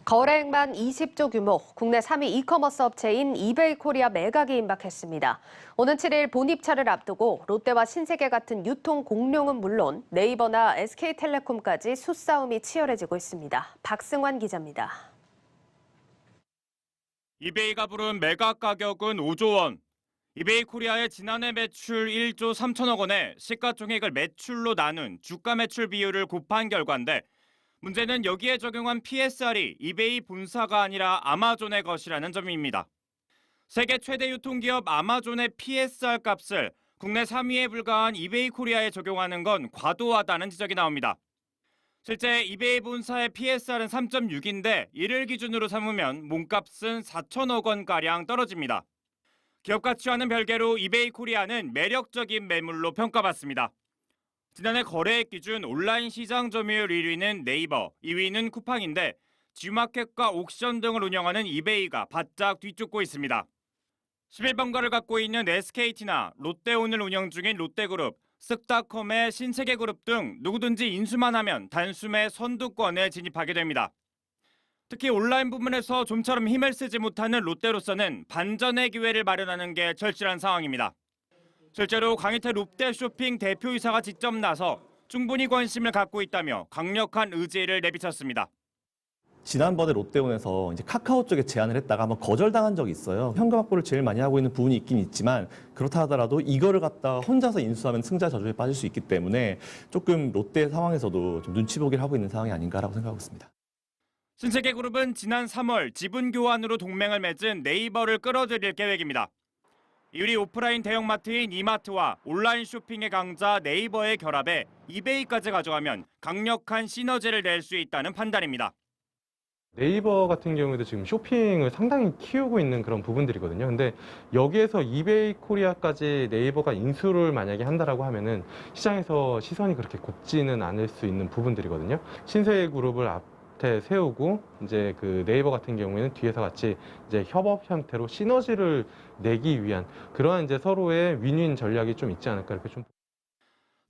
거래액만 20조 규모, 국내 3위 이커머스 업체인 이베이 코리아 매각이 임박했습니다. 오는 7일 본입차를 앞두고 롯데와 신세계 같은 유통 공룡은 물론 네이버나 SK텔레콤까지 수싸움이 치열해지고 있습니다. 박승환 기자입니다. 이베이가 부른 매각 가격은 5조 원. 이베이 코리아의 지난해 매출 1조 3천억 원에 시가총액을 매출로 나눈 주가 매출 비율을 곱한 결과인데 문제는 여기에 적용한 PSR이 이베이 본사가 아니라 아마존의 것이라는 점입니다. 세계 최대 유통기업 아마존의 PSR 값을 국내 3위에 불과한 이베이 코리아에 적용하는 건 과도하다는 지적이 나옵니다. 실제 이베이 본사의 PSR은 3.6인데 이를 기준으로 삼으면 몸값은 4천억 원가량 떨어집니다. 기업 가치와는 별개로 이베이 코리아는 매력적인 매물로 평가받습니다. 지난해 거래액 기준 온라인 시장 점유율 1위는 네이버, 2위는 쿠팡인데 G마켓과 옥션 등을 운영하는 이베이가 바짝 뒤쫓고 있습니다. 11번가를 갖고 있는 SKT나 롯데온을 운영 중인 롯데그룹, 쓱닷컴의 신세계그룹 등 누구든지 인수만 하면 단숨에 선두권에 진입하게 됩니다. 특히 온라인 부분에서 좀처럼 힘을 쓰지 못하는 롯데로서는 반전의 기회를 마련하는 게 절실한 상황입니다. 실제로 강희태 롯데쇼핑 대표이사가 직접 나서 충분히 관심을 갖고 있다며 강력한 의지를 내비쳤습니다. 지난번에 롯데온에서 이제 카카오 쪽에 제안을 했다가 한번 거절당한 적이 있어요. 현금 확보를 제일 많이 하고 있는 부분이 있긴 있지만 그렇다 하더라도 이거를 갖다가 혼자서 인수하면 승자 저주에 빠질 수 있기 때문에 조금 롯데 상황에서도 좀 눈치 보기를 하고 있는 상황이 아닌가라고 생각하고 있습니다. 신세계그룹은 지난 3월 지분 교환으로 동맹을 맺은 네이버를 끌어들일 계획입니다. 이리 오프라인 대형마트인 이마트와 온라인 쇼핑의 강자 네이버의 결합에 이베이까지 가져가면 강력한 시너지를 낼 수 있다는 판단입니다. 네이버 같은 경우에도 지금 쇼핑을 상당히 키우고 있는 그런 부분들이거든요. 근데 여기에서 이베이 코리아까지 네이버가 인수를 만약에 한다라고 하면은 시장에서 시선이 그렇게 곱지는 않을 수 있는 부분들이거든요. 신세계그룹을 앞에 세우고 이제 그 네이버 같은 경우에는 뒤에서 같이 이제 협업 형태로 시너지를 내기 위한 그러한 이제 서로의 윈윈 전략이 좀 있지 않을까 이렇게 좀.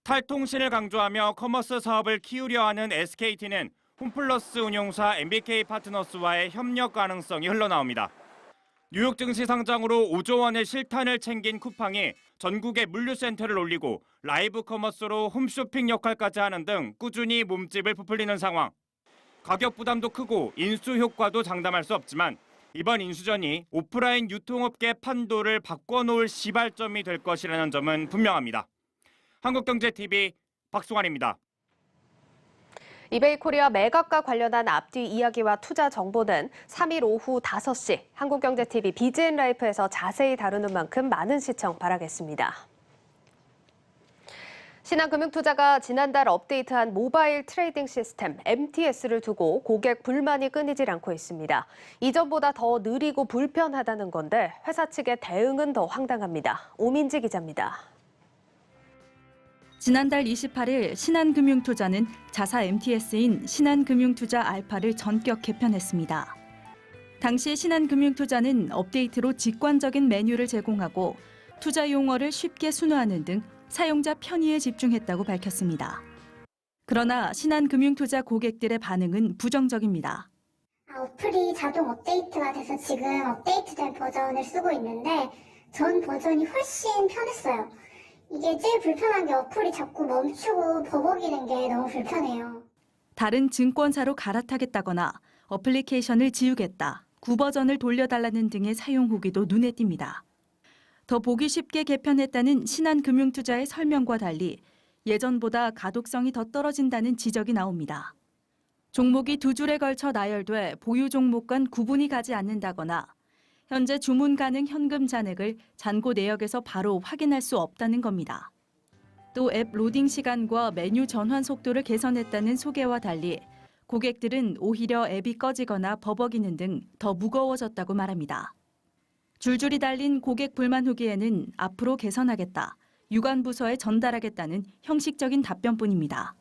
탈통신을 강조하며 커머스 사업을 키우려 하는 SKT는 홈플러스 운용사 MBK 파트너스와의 협력 가능성이 흘러나옵니다. 뉴욕 증시 상장으로 5조 원의 실탄을 챙긴 쿠팡이 전국에 물류센터를 올리고 라이브 커머스로 홈쇼핑 역할까지 하는 등 꾸준히 몸집을 부풀리는 상황. 가격 부담도 크고 인수 효과도 장담할 수 없지만 이번 인수전이 오프라인 유통업계 판도를 바꿔놓을 시발점이 될 것이라는 점은 분명합니다. 한국경제TV 박승환입니다. 이베이 코리아 매각과 관련한 앞뒤 이야기와 투자 정보는 3일 오후 5시 한국경제TV BGN 라이프에서 자세히 다루는 만큼 많은 시청 바라겠습니다. 신한금융투자가 지난달 업데이트한 모바일 트레이딩 시스템 MTS를 두고 고객 불만이 끊이질 않고 있습니다. 이전보다 더 느리고 불편하다는 건데 회사 측의 대응은 더 황당합니다. 오민지 기자입니다. 지난달 28일 신한금융투자는 자사 MTS인 신한금융투자 알파를 전격 개편했습니다. 당시 신한금융투자는 업데이트로 직관적인 메뉴를 제공하고 투자 용어를 쉽게 순화하는 등 사용자 편의에 집중했다고 밝혔습니다. 그러나 신한금융투자 고객들의 반응은 부정적입니다. 어플이 자동 업데이트가 돼서 지금 업데이트된 버전을 쓰고 있는데 전 버전이 훨씬 편했어요. 이게 제일 불편한 게 어플이 자꾸 멈추고 버벅이는 게 너무 불편해요. 다른 증권사로 갈아타겠다거나 어플리케이션을 지우겠다, 구버전을 돌려달라는 등의 사용 후기도 눈에 띕니다. 더 보기 쉽게 개편했다는 신한금융투자의 설명과 달리 예전보다 가독성이 더 떨어진다는 지적이 나옵니다. 종목이 두 줄에 걸쳐 나열돼 보유 종목과는 구분이 가지 않는다거나 현재 주문 가능 현금 잔액을 잔고 내역에서 바로 확인할 수 없다는 겁니다. 또 앱 로딩 시간과 메뉴 전환 속도를 개선했다는 소개와 달리 고객들은 오히려 앱이 꺼지거나 버벅이는 등 더 무거워졌다고 말합니다. 줄줄이 달린 고객 불만 후기에는 앞으로 개선하겠다, 유관부서에 전달하겠다는 형식적인 답변뿐입니다.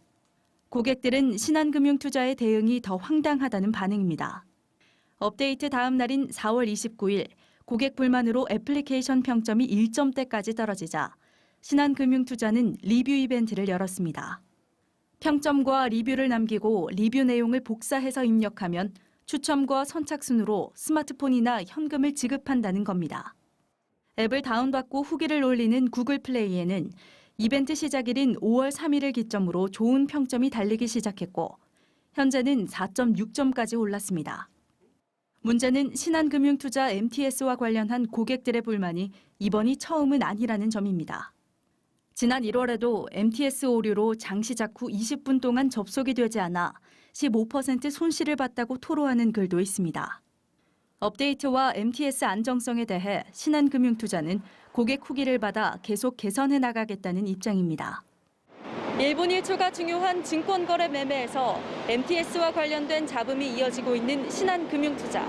고객들은 신한금융투자의 대응이 더 황당하다는 반응입니다. 업데이트 다음 날인 4월 29일 고객 불만으로 애플리케이션 평점이 1점대까지 떨어지자 신한금융투자는 리뷰 이벤트를 열었습니다. 평점과 리뷰를 남기고 리뷰 내용을 복사해서 입력하면 추첨과 선착순으로 스마트폰이나 현금을 지급한다는 겁니다. 앱을 다운받고 후기를 올리는 구글 플레이에는 이벤트 시작일인 5월 3일을 기점으로 좋은 평점이 달리기 시작했고 현재는 4.6점까지 올랐습니다. 문제는 신한금융투자 MTS와 관련한 고객들의 불만이 이번이 처음은 아니라는 점입니다. 지난 1월에도 MTS 오류로 장 시작 후 20분 동안 접속이 되지 않아 15% 손실을 봤다고 토로하는 글도 있습니다. 업데이트와 MTS 안정성에 대해 신한금융투자는 고객 후기를 받아 계속 개선해 나가겠다는 입장입니다. 1분 1초가 중요한 증권거래 매매에서 MTS와 관련된 잡음이 이어지고 있는 신한금융투자.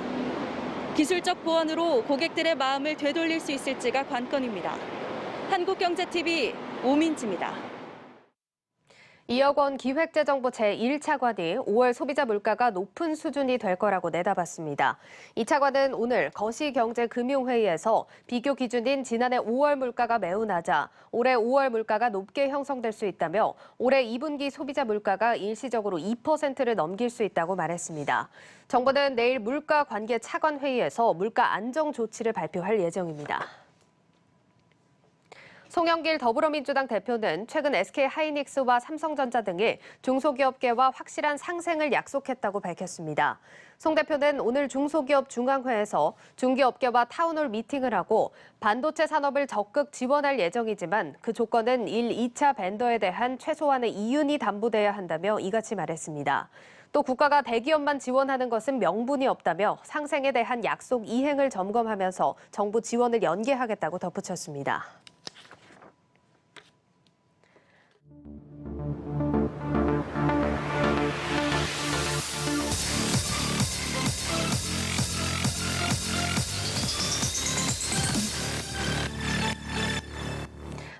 기술적 보완으로 고객들의 마음을 되돌릴 수 있을지가 관건입니다. 한국경제TV 오민지입니다. 2억 원 기획재정부 제1차관이 5월 소비자 물가가 높은 수준이 될 거라고 내다봤습니다. 이 차관은 오늘 거시경제금융회의에서 비교 기준인 지난해 5월 물가가 매우 낮아 올해 5월 물가가 높게 형성될 수 있다며 올해 2분기 소비자 물가가 일시적으로 2%를 넘길 수 있다고 말했습니다. 정부는 내일 물가 관계 차관 회의에서 물가 안정 조치를 발표할 예정입니다. 송영길 더불어민주당 대표는 최근 SK하이닉스와 삼성전자 등이 중소기업계와 확실한 상생을 약속했다고 밝혔습니다. 송 대표는 오늘 중소기업 중앙회에서 중기업계와 타운홀 미팅을 하고 반도체 산업을 적극 지원할 예정이지만 그 조건은 1, 2차 벤더에 대한 최소한의 이윤이 담보돼야 한다며 이같이 말했습니다. 또 국가가 대기업만 지원하는 것은 명분이 없다며 상생에 대한 약속 이행을 점검하면서 정부 지원을 연계하겠다고 덧붙였습니다.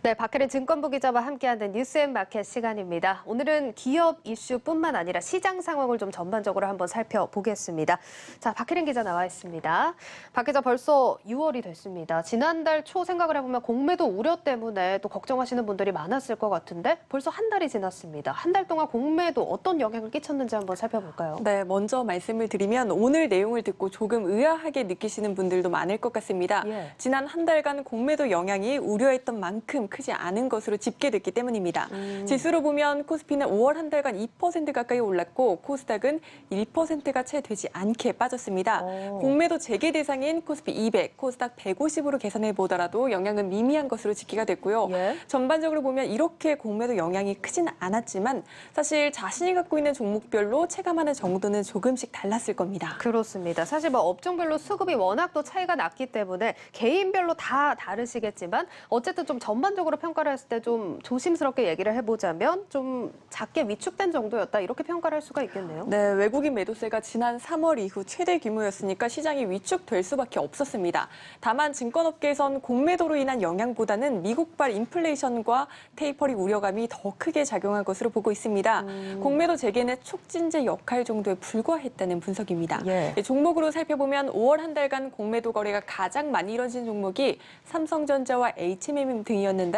네, 박혜린 증권부 기자와 함께하는 뉴스앤마켓 시간입니다. 오늘은 기업 이슈뿐만 아니라 시장 상황을 좀 전반적으로 한번 살펴보겠습니다. 자, 박혜린 기자 나와 있습니다. 박 기자, 벌써 6월이 됐습니다. 지난달 초 생각을 해보면 공매도 우려 때문에 또 걱정하시는 분들이 많았을 것 같은데 벌써 한 달이 지났습니다. 한 달 동안 공매도 어떤 영향을 끼쳤는지 한번 살펴볼까요? 네, 먼저 말씀을 드리면 오늘 내용을 듣고 조금 의아하게 느끼시는 분들도 많을 것 같습니다. 지난 한 달간 공매도 영향이 우려했던 만큼 크지 않은 것으로 집계됐기 때문입니다. 지수로 보면 코스피는 5월 한 달간 2% 가까이 올랐고 코스닥은 1%가 채 되지 않게 빠졌습니다. 공매도 재개 대상인 코스피 200, 코스닥 150으로 계산해 보더라도 영향은 미미한 것으로 집계가 됐고요. 전반적으로 보면 이렇게 공매도 영향이 크진 않았지만 사실 자신이 갖고 있는 종목별로 체감하는 정도는 조금씩 달랐을 겁니다. 그렇습니다. 사실 뭐 업종별로 수급이 워낙 또 차이가 났기 때문에 개인별로 다 다르시겠지만 어쨌든 좀 전반적으로 평가를 했을 때 좀 조심스럽게 얘기를 해보자면 좀 작게 위축된 정도였다 이렇게 평가를 할 수가 있겠네요. 네, 외국인 매도세가 지난 3월 이후 최대 규모였으니까 시장이 위축될 수밖에 없었습니다. 다만 증권업계에선 공매도로 인한 영향보다는 미국발 인플레이션과 테이퍼링 우려감이 더 크게 작용한 것으로 보고 있습니다. 공매도 재개는 촉진제 역할 정도에 불과했다는 분석입니다. 종목으로 살펴보면 5월 한 달간 공매도 거래가 가장 많이 이뤄진 종목이 삼성전자와 HMM 등이었는데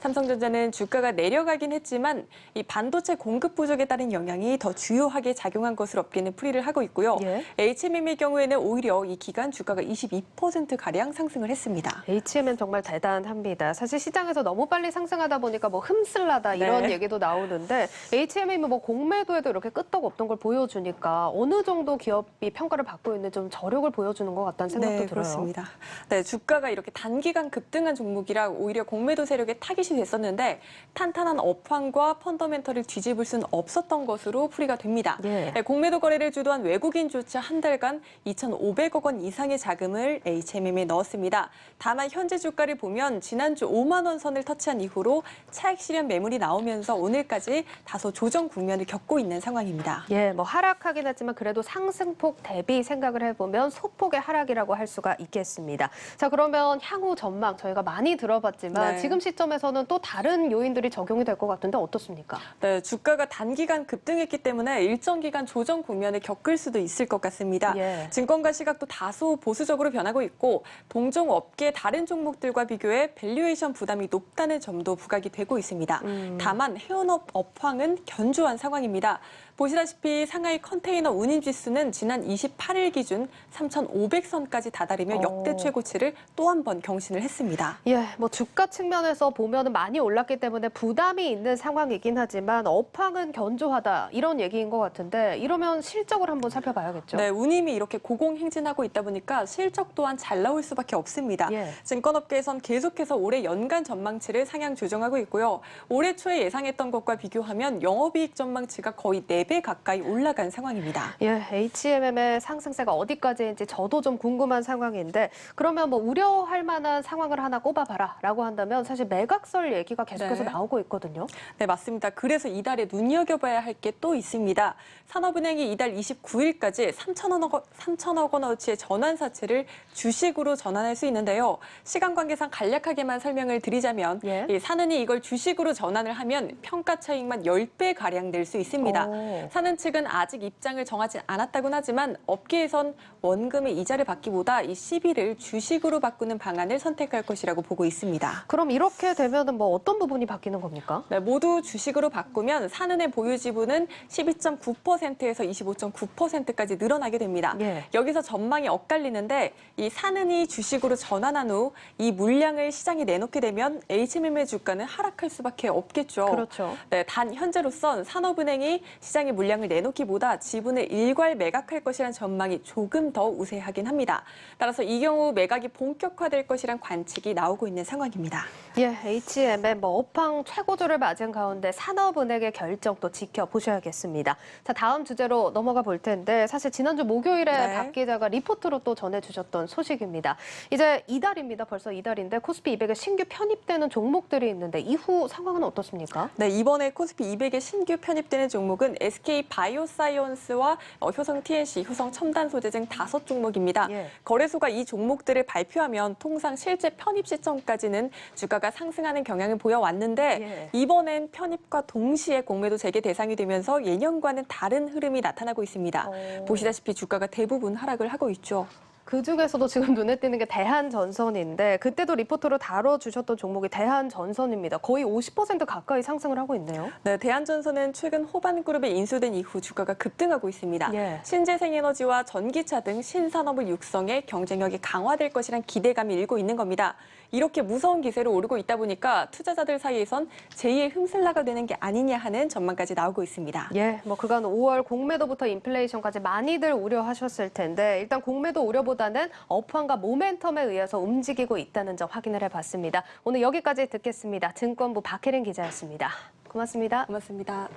삼성전자는 주가가 내려가긴 했지만 이 반도체 공급 부족에 따른 영향이 더 주요하게 작용한 것으로 업계는 풀이를 하고 있고요. HMM의 경우에는 오히려 이 기간 주가가 22%가량 상승을 했습니다. HMM 정말 대단합니다. 사실 시장에서 너무 빨리 상승하다 보니까 뭐 흠쓸나다 이런 얘기도 나오는데 HMM이 뭐 공매도에도 이렇게 끄떡없던 걸 보여주니까 어느 정도 기업이 평가를 받고 있는 좀 저력을 보여주는 것 같다는 생각도 들어요. 그렇습니다. 네, 주가가 이렇게 단기간 급등한 종목이라 오히려 공매도 세력에 타깃이 됐었는데 탄탄한 업황과 펀더멘털을 뒤집을 수는 없었던 것으로 풀이가 됩니다. 공매도 거래를 주도한 외국인조차 한 달간 2,500억 원 이상의 자금을 HMM에 넣었습니다. 다만 현재 주가를 보면 지난주 5만 원 선을 터치한 이후로 차익 실현 매물이 나오면서 오늘까지 다소 조정 국면을 겪고 있는 상황입니다. 뭐 하락하긴 했지만 그래도 상승폭 대비 생각을 해보면 소폭의 하락이라고 할 수가 있겠습니다. 자, 그러면 향후 전망 저희가 많이 들어봤지만 지금 시점에서는 또 다른 요인들이 적용이 될 것 같은데 어떻습니까? 네, 주가가 단기간 급등했기 때문에 일정 기간 조정 국면을 겪을 수도 있을 것 같습니다. 증권가 시각도 다소 보수적으로 변하고 있고 동종 업계 다른 종목들과 비교해 밸류에이션 부담이 높다는 점도 부각이 되고 있습니다. 다만 해운업 업황은 견조한 상황입니다. 보시다시피 상하이 컨테이너 운임지수는 지난 28일 기준 3,500선까지 다다르며 역대 최고치를 또 한 번 경신을 했습니다. 뭐 주가 측면에서 보면은 많이 올랐기 때문에 부담이 있는 상황이긴 하지만 업황은 견조하다 이런 얘기인 것 같은데 이러면 실적을 한번 살펴봐야겠죠. 네, 운임이 이렇게 고공행진하고 있다 보니까 실적 또한 잘 나올 수밖에 없습니다. 증권업계에선 계속해서 올해 연간 전망치를 상향 조정하고 있고요. 올해 초에 예상했던 것과 비교하면 영업이익 전망치가 거의 4배 4배 가까이 올라간 상황입니다. 예, HMM의 상승세가 어디까지인지 저도 좀 궁금한 상황인데 그러면 뭐 우려할 만한 상황을 하나 꼽아봐라라고 한다면 사실 매각설 얘기가 계속해서 나오고 있거든요. 네, 맞습니다. 그래서 이달에 눈여겨봐야 할 게 또 있습니다. 산업은행이 이달 29일까지 3천억 원어치의 전환사채를 주식으로 전환할 수 있는데요. 시간 관계상 간략하게만 설명을 드리자면 이 사는이 이걸 주식으로 전환을 하면 평가 차익만 10배가량 낼 수 있습니다. 사는 측은 아직 입장을 정하지 않았다고는 하지만 업계에선 원금의 이자를 받기보다 이 CB를 주식으로 바꾸는 방안을 선택할 것이라고 보고 있습니다. 그럼 이렇게 되면은 뭐 어떤 부분이 바뀌는 겁니까? 네, 모두 주식으로 바꾸면 사는의 보유 지분은 12.9%에서 25.9%까지 늘어나게 됩니다. 여기서 전망이 엇갈리는데 이 사는이 주식으로 전환한 후 이 물량을 시장에 내놓게 되면 HMM의 주가는 하락할 수밖에 없겠죠. 그렇죠. 네, 단 현재로선 산업은행이 시장에 물량을 내놓기보다 지분을 일괄 매각할 것이란 전망이 조금 더 우세하긴 합니다. 따라서 이 경우 매각이 본격화될 것이란 관측이 나오고 있는 상황입니다. 예, HMM 뭐 업황 최고조를 맞은 가운데 산업은행의 결정 또 지켜보셔야겠습니다. 자, 다음 주제로 넘어가 볼 텐데 사실 지난주 목요일에 박 기자가 리포트로 또 전해주셨던 소식입니다. 이제 이달입니다. 벌써 이달인데 코스피 200에 신규 편입되는 종목들이 있는데 이후 상황은 어떻습니까? 네, 이번에 코스피 200에 신규 편입되는 종목은 SK 바이오사이언스와 효성 TNC, 효성 첨단소재 등 5종목입니다. 거래소가 이 종목들을 발표하면 통상 실제 편입 시점까지는 주가가 상승하는 경향을 보여왔는데 이번엔 편입과 동시에 공매도 재개 대상이 되면서 예년과는 다른 흐름이 나타나고 있습니다. 보시다시피 주가가 대부분 하락을 하고 있죠. 그중에서도 지금 눈에 띄는 게 대한전선인데 그때도 리포트로 다뤄주셨던 종목이 대한전선입니다. 거의 50% 가까이 상승을 하고 있네요. 네, 대한전선은 최근 호반그룹에 인수된 이후 주가가 급등하고 있습니다. 신재생에너지와 전기차 등 신산업을 육성해 경쟁력이 강화될 것이란 기대감이 일고 있는 겁니다. 이렇게 무서운 기세로 오르고 있다 보니까 투자자들 사이에선 제2의 흠슬라가 되는 게 아니냐 하는 전망까지 나오고 있습니다. 예, 뭐 그간 5월 공매도부터 인플레이션까지 많이들 우려하셨을 텐데 일단 공매도 우려보다는 업황과 모멘텀에 의해서 움직이고 있다는 점 확인을 해봤습니다. 오늘 여기까지 듣겠습니다. 증권부 박혜린 기자였습니다. 고맙습니다. 고맙습니다.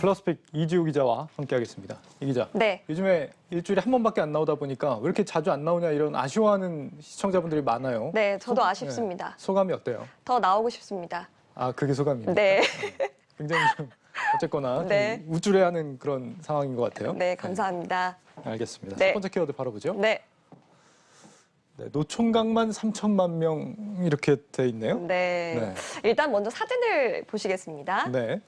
플러스픽 이지우 기자와 함께하겠습니다. 이 기자, 요즘에 일주일에 한 번밖에 안 나오다 보니까 왜 이렇게 자주 안 나오냐 이런 아쉬워하는 시청자분들이 많아요. 네, 저도 아쉽습니다. 소감이 어때요? 더 나오고 싶습니다. 아, 그게 소감입니까? 네. 굉장히 좀 어쨌거나 좀 우쭐해하는 그런 상황인 것 같아요. 네, 감사합니다. 알겠습니다. 첫 번째 키워드 바로 보죠. 네. 노총각만 3천만 명 이렇게 돼 있네요. 네. 일단 먼저 사진을 보시겠습니다. 네.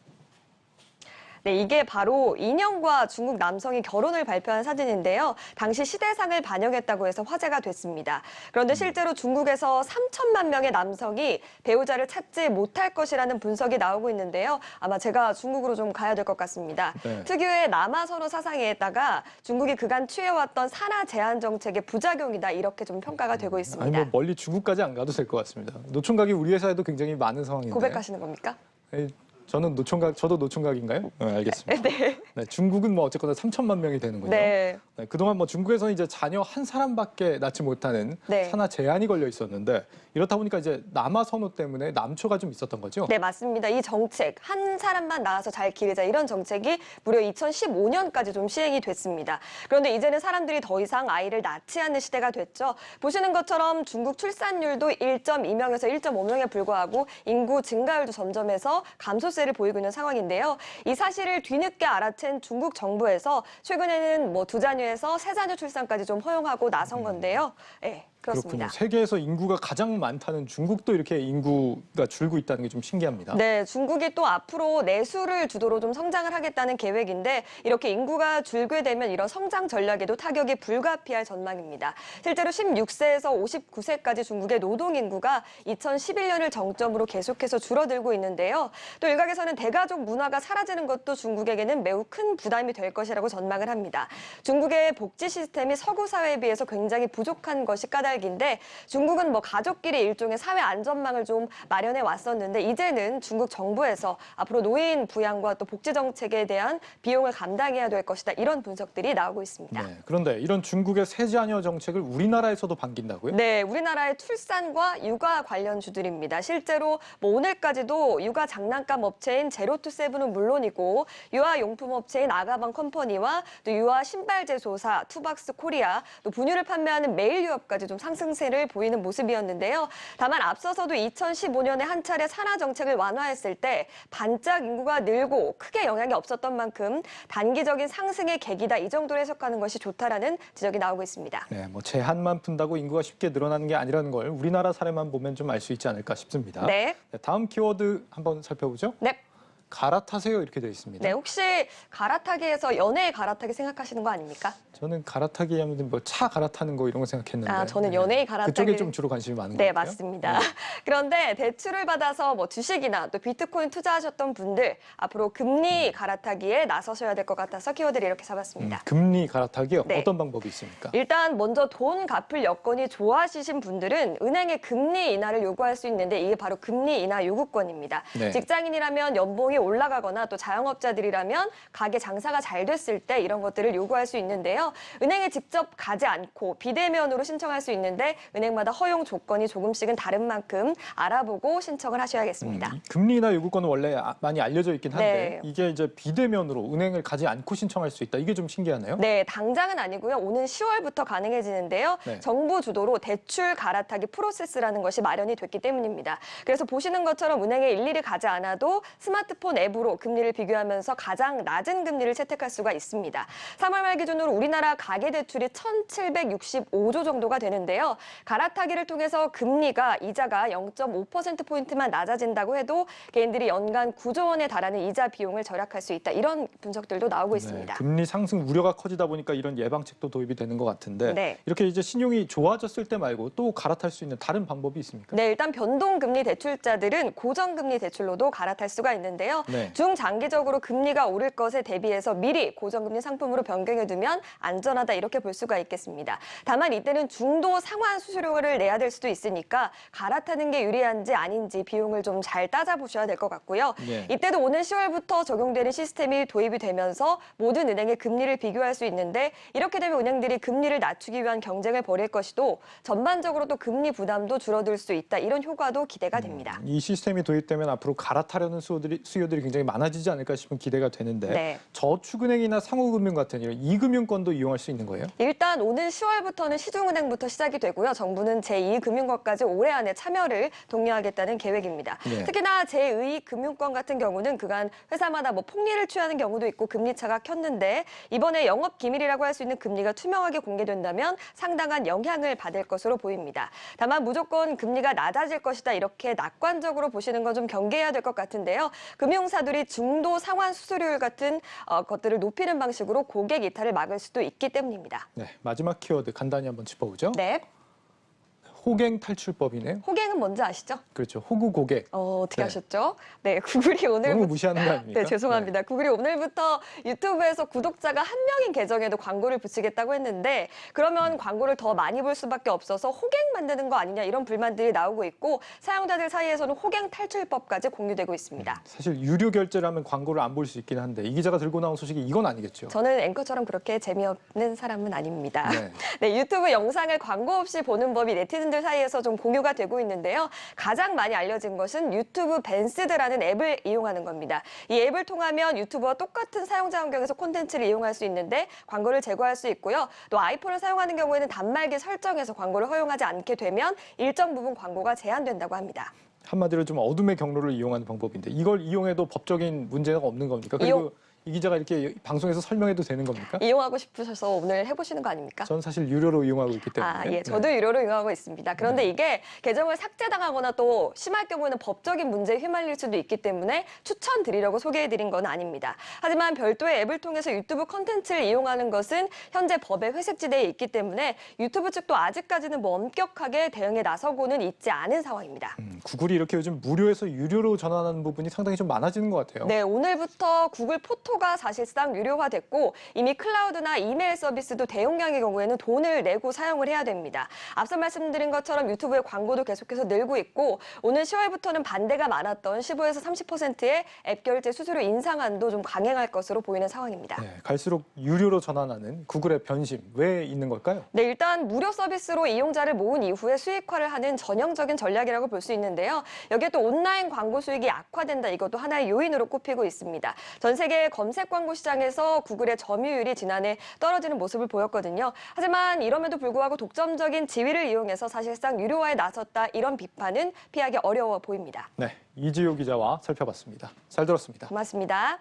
네, 이게 바로 인형과 중국 남성이 결혼을 발표한 사진인데요. 당시 시대상을 반영했다고 해서 화제가 됐습니다. 그런데 실제로 중국에서 3천만 명의 남성이 배우자를 찾지 못할 것이라는 분석이 나오고 있는데요. 아마 제가 중국으로 좀 가야 될 것 같습니다. 특유의 남아선호 사상에다가 중국이 그간 취해왔던 산하 제한 정책의 부작용이다 이렇게 좀 평가가 되고 있습니다. 아니 뭐 멀리 중국까지 안 가도 될 것 같습니다. 노총각이 우리 회사에도 굉장히 많은 상황인데. 고백하시는 겁니까? 저는 저도 노총각인가요? 네, 알겠습니다. 네, 중국은 뭐 어쨌거나 3천만 명이 되는군요. 네. 그동안 뭐 중국에서는 이제 자녀 한 사람밖에 낳지 못하는 산하 제한이 걸려 있었는데 이렇다 보니까 이제 남아 선호 때문에 남초가 좀 있었던 거죠? 네, 맞습니다. 이 정책, 한 사람만 낳아서 잘 기르자 이런 정책이 무려 2015년까지 좀 시행이 됐습니다. 그런데 이제는 사람들이 더 이상 아이를 낳지 않는 시대가 됐죠. 보시는 것처럼 중국 출산율도 1.2명에서 1.5명에 불과하고 인구 증가율도 점점해서 감소세를 보이고 있는 상황인데요. 이 사실을 뒤늦게 알아챈 중국 정부에서 최근에는 뭐 2자녀에서 3자녀 출산까지 좀 허용하고 나선 건데요. 네. 그렇습니다. 그렇군요. 세계에서 인구가 가장 많다는 중국도 이렇게 인구가 줄고 있다는 게 좀 신기합니다. 네, 중국이 또 앞으로 내수를 주도로 좀 성장을 하겠다는 계획인데 이렇게 인구가 줄게 되면 이런 성장 전략에도 타격이 불가피할 전망입니다. 실제로 16세에서 59세까지 중국의 노동 인구가 2011년을 정점으로 계속해서 줄어들고 있는데요. 또 일각에서는 대가족 문화가 사라지는 것도 중국에게는 매우 큰 부담이 될 것이라고 전망을 합니다. 중국의 복지 시스템이 서구 사회에 비해서 굉장히 부족한 것이 까닭인데 중국은 뭐 가족끼리 일종의 사회 안전망을 좀 마련해 왔었는데 이제는 중국 정부에서 앞으로 노인 부양과 또 복지 정책에 대한 비용을 감당해야 될 것이다. 이런 분석들이 나오고 있습니다. 네, 그런데 이런 중국의 세자녀 정책을 우리나라에서도 반긴다고요? 네, 우리나라의 출산과 육아 관련주들입니다. 실제로 뭐 오늘까지도 육아 장난감 업체인 제로투세븐은 물론이고 유아용품 업체인 아가방 컴퍼니와 또 유아 신발 제조사 투박스 코리아, 또 분유를 판매하는 메일유업까지 좀 상승세를 보이는 모습이었는데요. 다만 앞서서도 2015년에 한 차례 산하 정책을 완화했을 때 반짝 인구가 늘고 크게 영향이 없었던 만큼 단기적인 상승의 계기다 이 정도로 해석하는 것이 좋다라는 지적이 나오고 있습니다. 네, 뭐 제한만 푼다고 인구가 쉽게 늘어나는 게 아니라는 걸 우리나라 사례만 보면 좀 알 수 있지 않을까 싶습니다. 네. 다음 키워드 한번 살펴보죠. 네. 갈아타세요 이렇게 되어 있습니다. 네, 혹시 갈아타기에서 연애 갈아타기 생각하시는 거 아닙니까? 저는 갈아타기 하면 뭐 차 갈아타는 거 이런 거 생각했는데. 아, 저는 연예인 갈아타기. 그쪽에 좀 주로 관심이 많은 것 네, 같아요. 맞습니다. 그런데 대출을 받아서 뭐 주식이나 또 비트코인 투자하셨던 분들 앞으로 금리 갈아타기에 나서셔야 될 것 같아서 키워드를 이렇게 잡았습니다. 금리 갈아타기요? 네. 어떤 방법이 있습니까? 일단 먼저 돈 갚을 여건이 좋아지신 분들은 은행의 금리 인하를 요구할 수 있는데 이게 바로 금리 인하 요구권입니다. 네. 직장인이라면 연봉이 올라가거나 또 자영업자들이라면 가게 장사가 잘 됐을 때 이런 것들을 요구할 수 있는데요. 은행에 직접 가지 않고 비대면으로 신청할 수 있는데 은행마다 허용 조건이 조금씩은 다른 만큼 알아보고 신청을 하셔야겠습니다. 금리 인하 요구권은 원래 많이 알려져 있긴 한데 네. 이게 이제 비대면으로 은행을 가지 않고 신청할 수 있다. 이게 좀 신기하네요. 네, 당장은 아니고요. 오는 10월부터 가능해지는데요. 네. 정부 주도로 대출 갈아타기 프로세스라는 것이 마련이 됐기 때문입니다. 그래서 보시는 것처럼 은행에 일일이 가지 않아도 스마트폰 앱으로 금리를 비교하면서 가장 낮은 금리를 채택할 수가 있습니다. 3월 말 기준으로 우리나라 가계대출이 1,765조 정도가 되는데요. 갈아타기를 통해서 금리가 이자가 0.5%포인트만 낮아진다고 해도 개인들이 연간 9조 원에 달하는 이자 비용을 절약할 수 있다. 이런 분석들도 나오고 있습니다. 금리 상승 우려가 커지다 보니까 이런 예방책도 도입이 되는 것 같은데 네. 이렇게 이제 신용이 좋아졌을 때 말고 또 갈아탈 수 있는 다른 방법이 있습니까? 네, 일단 변동금리 대출자들은 고정금리 대출로도 갈아탈 수가 있는데요. 네. 중장기적으로 금리가 오를 것에 대비해서 미리 고정금리 상품으로 변경해두면 안전하다 이렇게 볼 수가 있겠습니다. 다만 이때는 중도 상환 수수료를 내야 될 수도 있으니까 갈아타는 게 유리한지 아닌지 비용을 좀 잘 따져보셔야 될 것 같고요. 네. 이때도 오는 10월부터 적용되는 시스템이 도입이 되면서 모든 은행의 금리를 비교할 수 있는데 이렇게 되면 은행들이 금리를 낮추기 위한 경쟁을 벌일 것이고 전반적으로 또 금리 부담도 줄어들 수 있다. 이런 효과도 기대가 됩니다. 이 시스템이 도입되면 앞으로 갈아타려는 수요들이 굉장히 많아지지 않을까 싶은 기대가 되는데 네. 저축은행이나 상호금융 같은 이런 이금융권도 이용할 수 있는 거예요? 일단 오는 10월부터는 시중은행부터 시작이 되고요. 정부는 제2금융권까지 올해 안에 참여를 독려하겠다는 계획입니다. 네. 특히나 제2금융권 같은 경우는 그간 회사마다 뭐 폭리를 취하는 경우도 있고 금리차가 켰는데 이번에 영업 기밀이라고 할 수 있는 금리가 투명하게 공개된다면 상당한 영향을 받을 것으로 보입니다. 다만 무조건 금리가 낮아질 것이다 이렇게 낙관적으로 보시는 건 좀 경계해야 될 것 같은데요. 금융사들이 중도 상환 수수료율 같은 것들을 높이는 방식으로 고객 이탈을 막을 수도 있기 때문입니다. 네, 마지막 키워드 간단히 한번 짚어보죠. 네. 호갱 탈출법이네요. 호갱은 뭔지 아시죠? 그렇죠. 호구 고객. 어떻게 네. 하셨죠? 네, 구글이 오늘부터 너무 무시하는 거 아닙니까? 네, 죄송합니다. 구글이 오늘부터 유튜브에서 구독자가 1명인 계정에도 광고를 붙이겠다고 했는데 그러면 광고를 더 많이 볼 수밖에 없어서 호갱 만드는 거 아니냐 이런 불만들이 나오고 있고 사용자들 사이에서는 호갱 탈출법까지 공유되고 있습니다. 사실 유료 결제를 하면 광고를 안 볼 수 있긴 한데 이 기자가 들고 나온 소식이 이건 아니겠죠? 저는 앵커처럼 그렇게 재미없는 사람은 아닙니다. 네. 네, 유튜브 영상을 광고 없이 보는 법이 네티즌들 사이에서 좀 공유가 되고 있는데요. 가장 많이 알려진 것은 유튜브 밴스드라는 앱을 이용하는 겁니다. 이 앱을 통하면 유튜브와 똑같은 사용자 환경에서 콘텐츠를 이용할 수 있는데 광고를 제거할 수 있고요. 또 아이폰을 사용하는 경우에는 단말기 설정에서 광고를 허용하지 않게 되면 일정 부분 광고가 제한된다고 합니다. 한마디로 좀 어둠의 경로를 이용하는 방법인데 이걸 이용해도 법적인 문제가 없는 겁니까? 그리고 이 기자가 이렇게 방송에서 설명해도 되는 겁니까? 이용하고 싶으셔서 오늘 해보시는 거 아닙니까? 전 사실 유료로 이용하고 있기 때문에. 예, 저도 유료로 이용하고 있습니다. 그런데 이게 계정을 삭제당하거나 또 심할 경우에는 법적인 문제에 휘말릴 수도 있기 때문에 추천드리려고 소개해드린 건 아닙니다. 하지만 별도의 앱을 통해서 유튜브 콘텐츠를 이용하는 것은 현재 법의 회색지대에 있기 때문에 유튜브 측도 아직까지는 뭐 엄격하게 대응에 나서고는 있지 않은 상황입니다. 구글이 이렇게 요즘 무료에서 유료로 전환하는 부분이 상당히 좀 많아지는 것 같아요. 네, 오늘부터 구글 포토가 사실상 유료화됐고 이미 클라우드나 이메일 서비스도 대용량의 경우에는 돈을 내고 사용을 해야 됩니다. 앞서 말씀드린 것처럼 유튜브의 광고도 계속해서 늘고 있고 오늘 10월부터는 반대가 많았던 15에서 30%의 앱 결제 수수료 인상안도 좀 강행할 것으로 보이는 상황입니다. 네, 갈수록 유료로 전환하는 구글의 변심, 왜 있는 걸까요? 네, 일단 무료 서비스로 이용자를 모은 이후에 수익화를 하는 전형적인 전략이라고 볼 수 있는데요. 여기에 또 온라인 광고 수익이 악화된다, 이것도 하나의 요인으로 꼽히고 있습니다. 전 세계 검색 광고 시장에서 구글의 점유율이 지난해 떨어지는 모습을 보였거든요. 하지만 이럼에도 불구하고 독점적인 지위를 이용해서 사실상 유료화에 나섰다, 이런 비판은 피하기 어려워 보입니다. 네, 이지효 기자와 살펴봤습니다. 잘 들었습니다. 고맙습니다.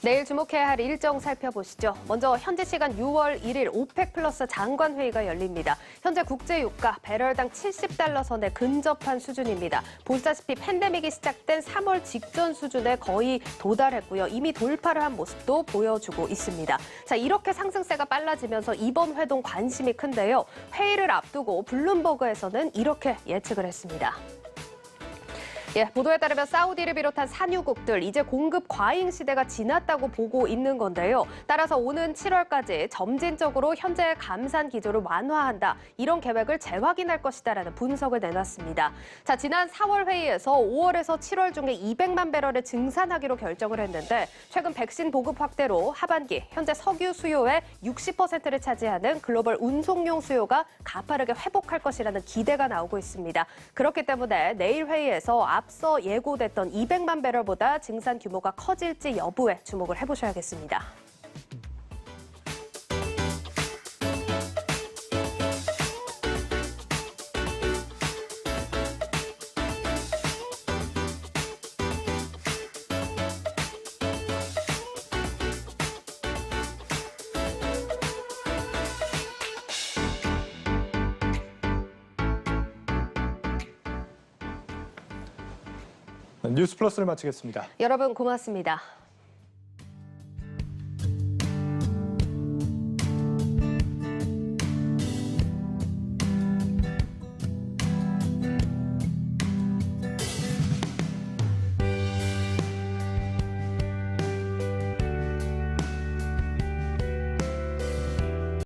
내일 주목해야 할 일정 살펴보시죠. 먼저 현지 시간 6월 1일 오펙 플러스 장관회의가 열립니다. 현재 국제유가 배럴당 70달러 선에 근접한 수준입니다. 보시다시피 팬데믹이 시작된 3월 직전 수준에 거의 도달했고요. 이미 돌파를 한 모습도 보여주고 있습니다. 자, 이렇게 상승세가 빨라지면서 이번 회동 관심이 큰데요. 회의를 앞두고 블룸버그에서는 이렇게 예측을 했습니다. 예, 보도에 따르면 사우디를 비롯한 산유국들 이제 공급 과잉 시대가 지났다고 보고 있는 건데요. 따라서 오는 7월까지 점진적으로 현재의 감산 기조를 완화한다, 이런 계획을 재확인할 것이다라는 분석을 내놨습니다. 자, 지난 4월 회의에서 5월에서 7월 중에 200만 배럴을 증산하기로 결정을 했는데 최근 백신 보급 확대로 하반기 현재 석유 수요의 60%를 차지하는 글로벌 운송용 수요가 가파르게 회복할 것이라는 기대가 나오고 있습니다. 그렇기 때문에 내일 회의에서 앞서 예고됐던 200만 배럴보다 증산 규모가 커질지 여부에 주목을 해보셔야겠습니다. 뉴스 플러스를 마치겠습니다. 여러분 고맙습니다.